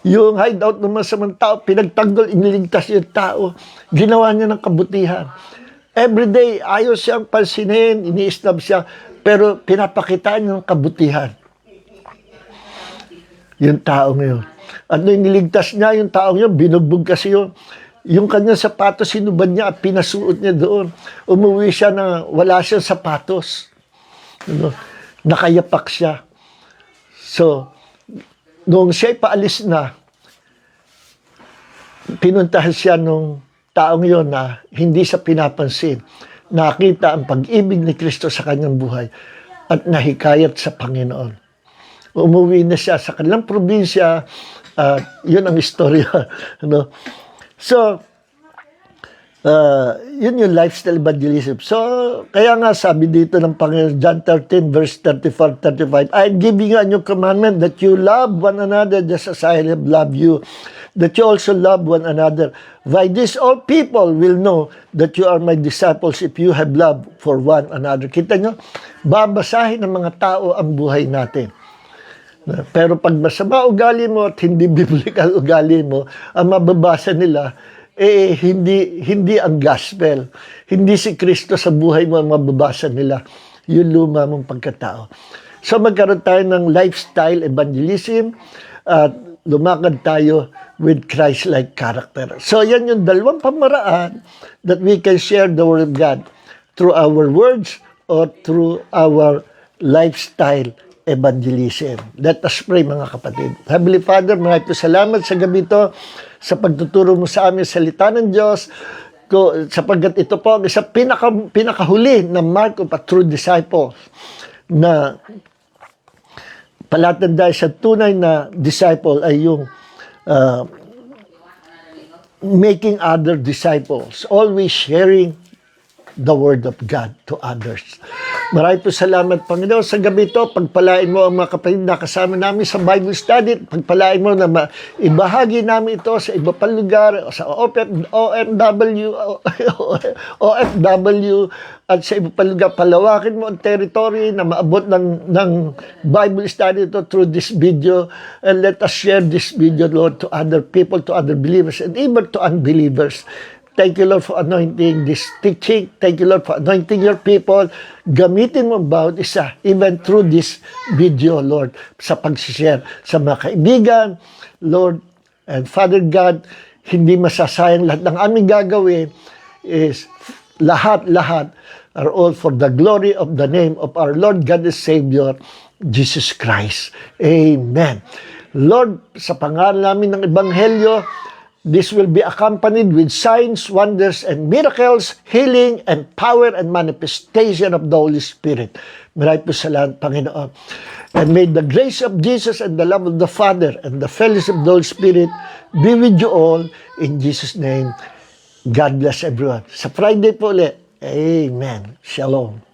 I: yung hideout ng masamang tao, pinagtanggol, iniligtas yung tao. Ginawa niya ng kabutihan. Everyday, ayaw siyang pansinin, ini-snub siya, pero pinapakitaan niya ng kabutihan. Yung taong yun. At nung niligtas niya, yung taong yun, binugbog kasi yung kanyang sapatos, sinuban niya at pinasuot niya doon. Umuwi siya na wala siyang sapatos. Nakayapak siya. So, nung siya'y paalis na, pinuntahan siya nung taong yon na hindi sa pinapansin. Nakita ang pag-ibig ni Kristo sa kanyang buhay at nahikayat sa Panginoon. Umuwi na siya sa kanilang probinsya. Yun ang istorya. So, yun yung lifestyle evangelism. So, kaya nga sabi dito ng Panginoon, John 13, verse 34-35, I'm giving you a new commandment that you love one another just as I have loved you, that you also love one another. By this, all people will know that you are my disciples if you have love for one another. Kita nyo, babasahin ng mga tao ang buhay natin. Pero pag masama ugali mo at hindi biblical ugali mo, ang mababasa nila, hindi ang gospel. Hindi si Kristo sa buhay mo ang mababasa nila. Yung luma mong pagkatao. So magkaroon tayo ng lifestyle evangelism at lumakad tayo with Christ-like character. So yan yung dalawang pamaraan that we can share the Word of God through our words or through our lifestyle evangelism. Let us pray, mga kapatid. Heavenly Father, maraming salamat sa gabi ito sa pagtuturo mo sa amin salita ng Diyos, sapagkat ito po ang isa pinakahuli na mark of a true disciple na palatandaan sa tunay na disciple ay yung making other disciples, always sharing the Word of God to others. Maraming po salamat, Panginoon. Sa gabi ito, pagpalain mo ang mga kapatid na kasama namin sa Bible study. Pagpalain mo na ibahagi namin ito sa iba pang lugar, sa OFW, at sa iba pang lugar. Palawakin mo ang territory na maabot ng Bible study ito through this video. And let us share this video, Lord, to other people, to other believers, and even to unbelievers. Thank you, Lord, for anointing this teaching. Thank you, Lord, for anointing your people. Gamitin mo bawat isa, even through this video, Lord, sa pag-share sa mga kaibigan, Lord, and Father God, hindi masasayang lahat ng aming gagawin is lahat are all for the glory of the name of our Lord God and Savior, Jesus Christ. Amen. Lord, sa pangalan namin ng Ebanghelyo, this will be accompanied with signs, wonders, and miracles, healing, and power and manifestation of the Holy Spirit. Maraming po salamat, Panginoon. And may the grace of Jesus and the love of the Father and the fellowship of the Holy Spirit be with you all. In Jesus' name, God bless everyone. Sa Friday po ulit, amen. Shalom.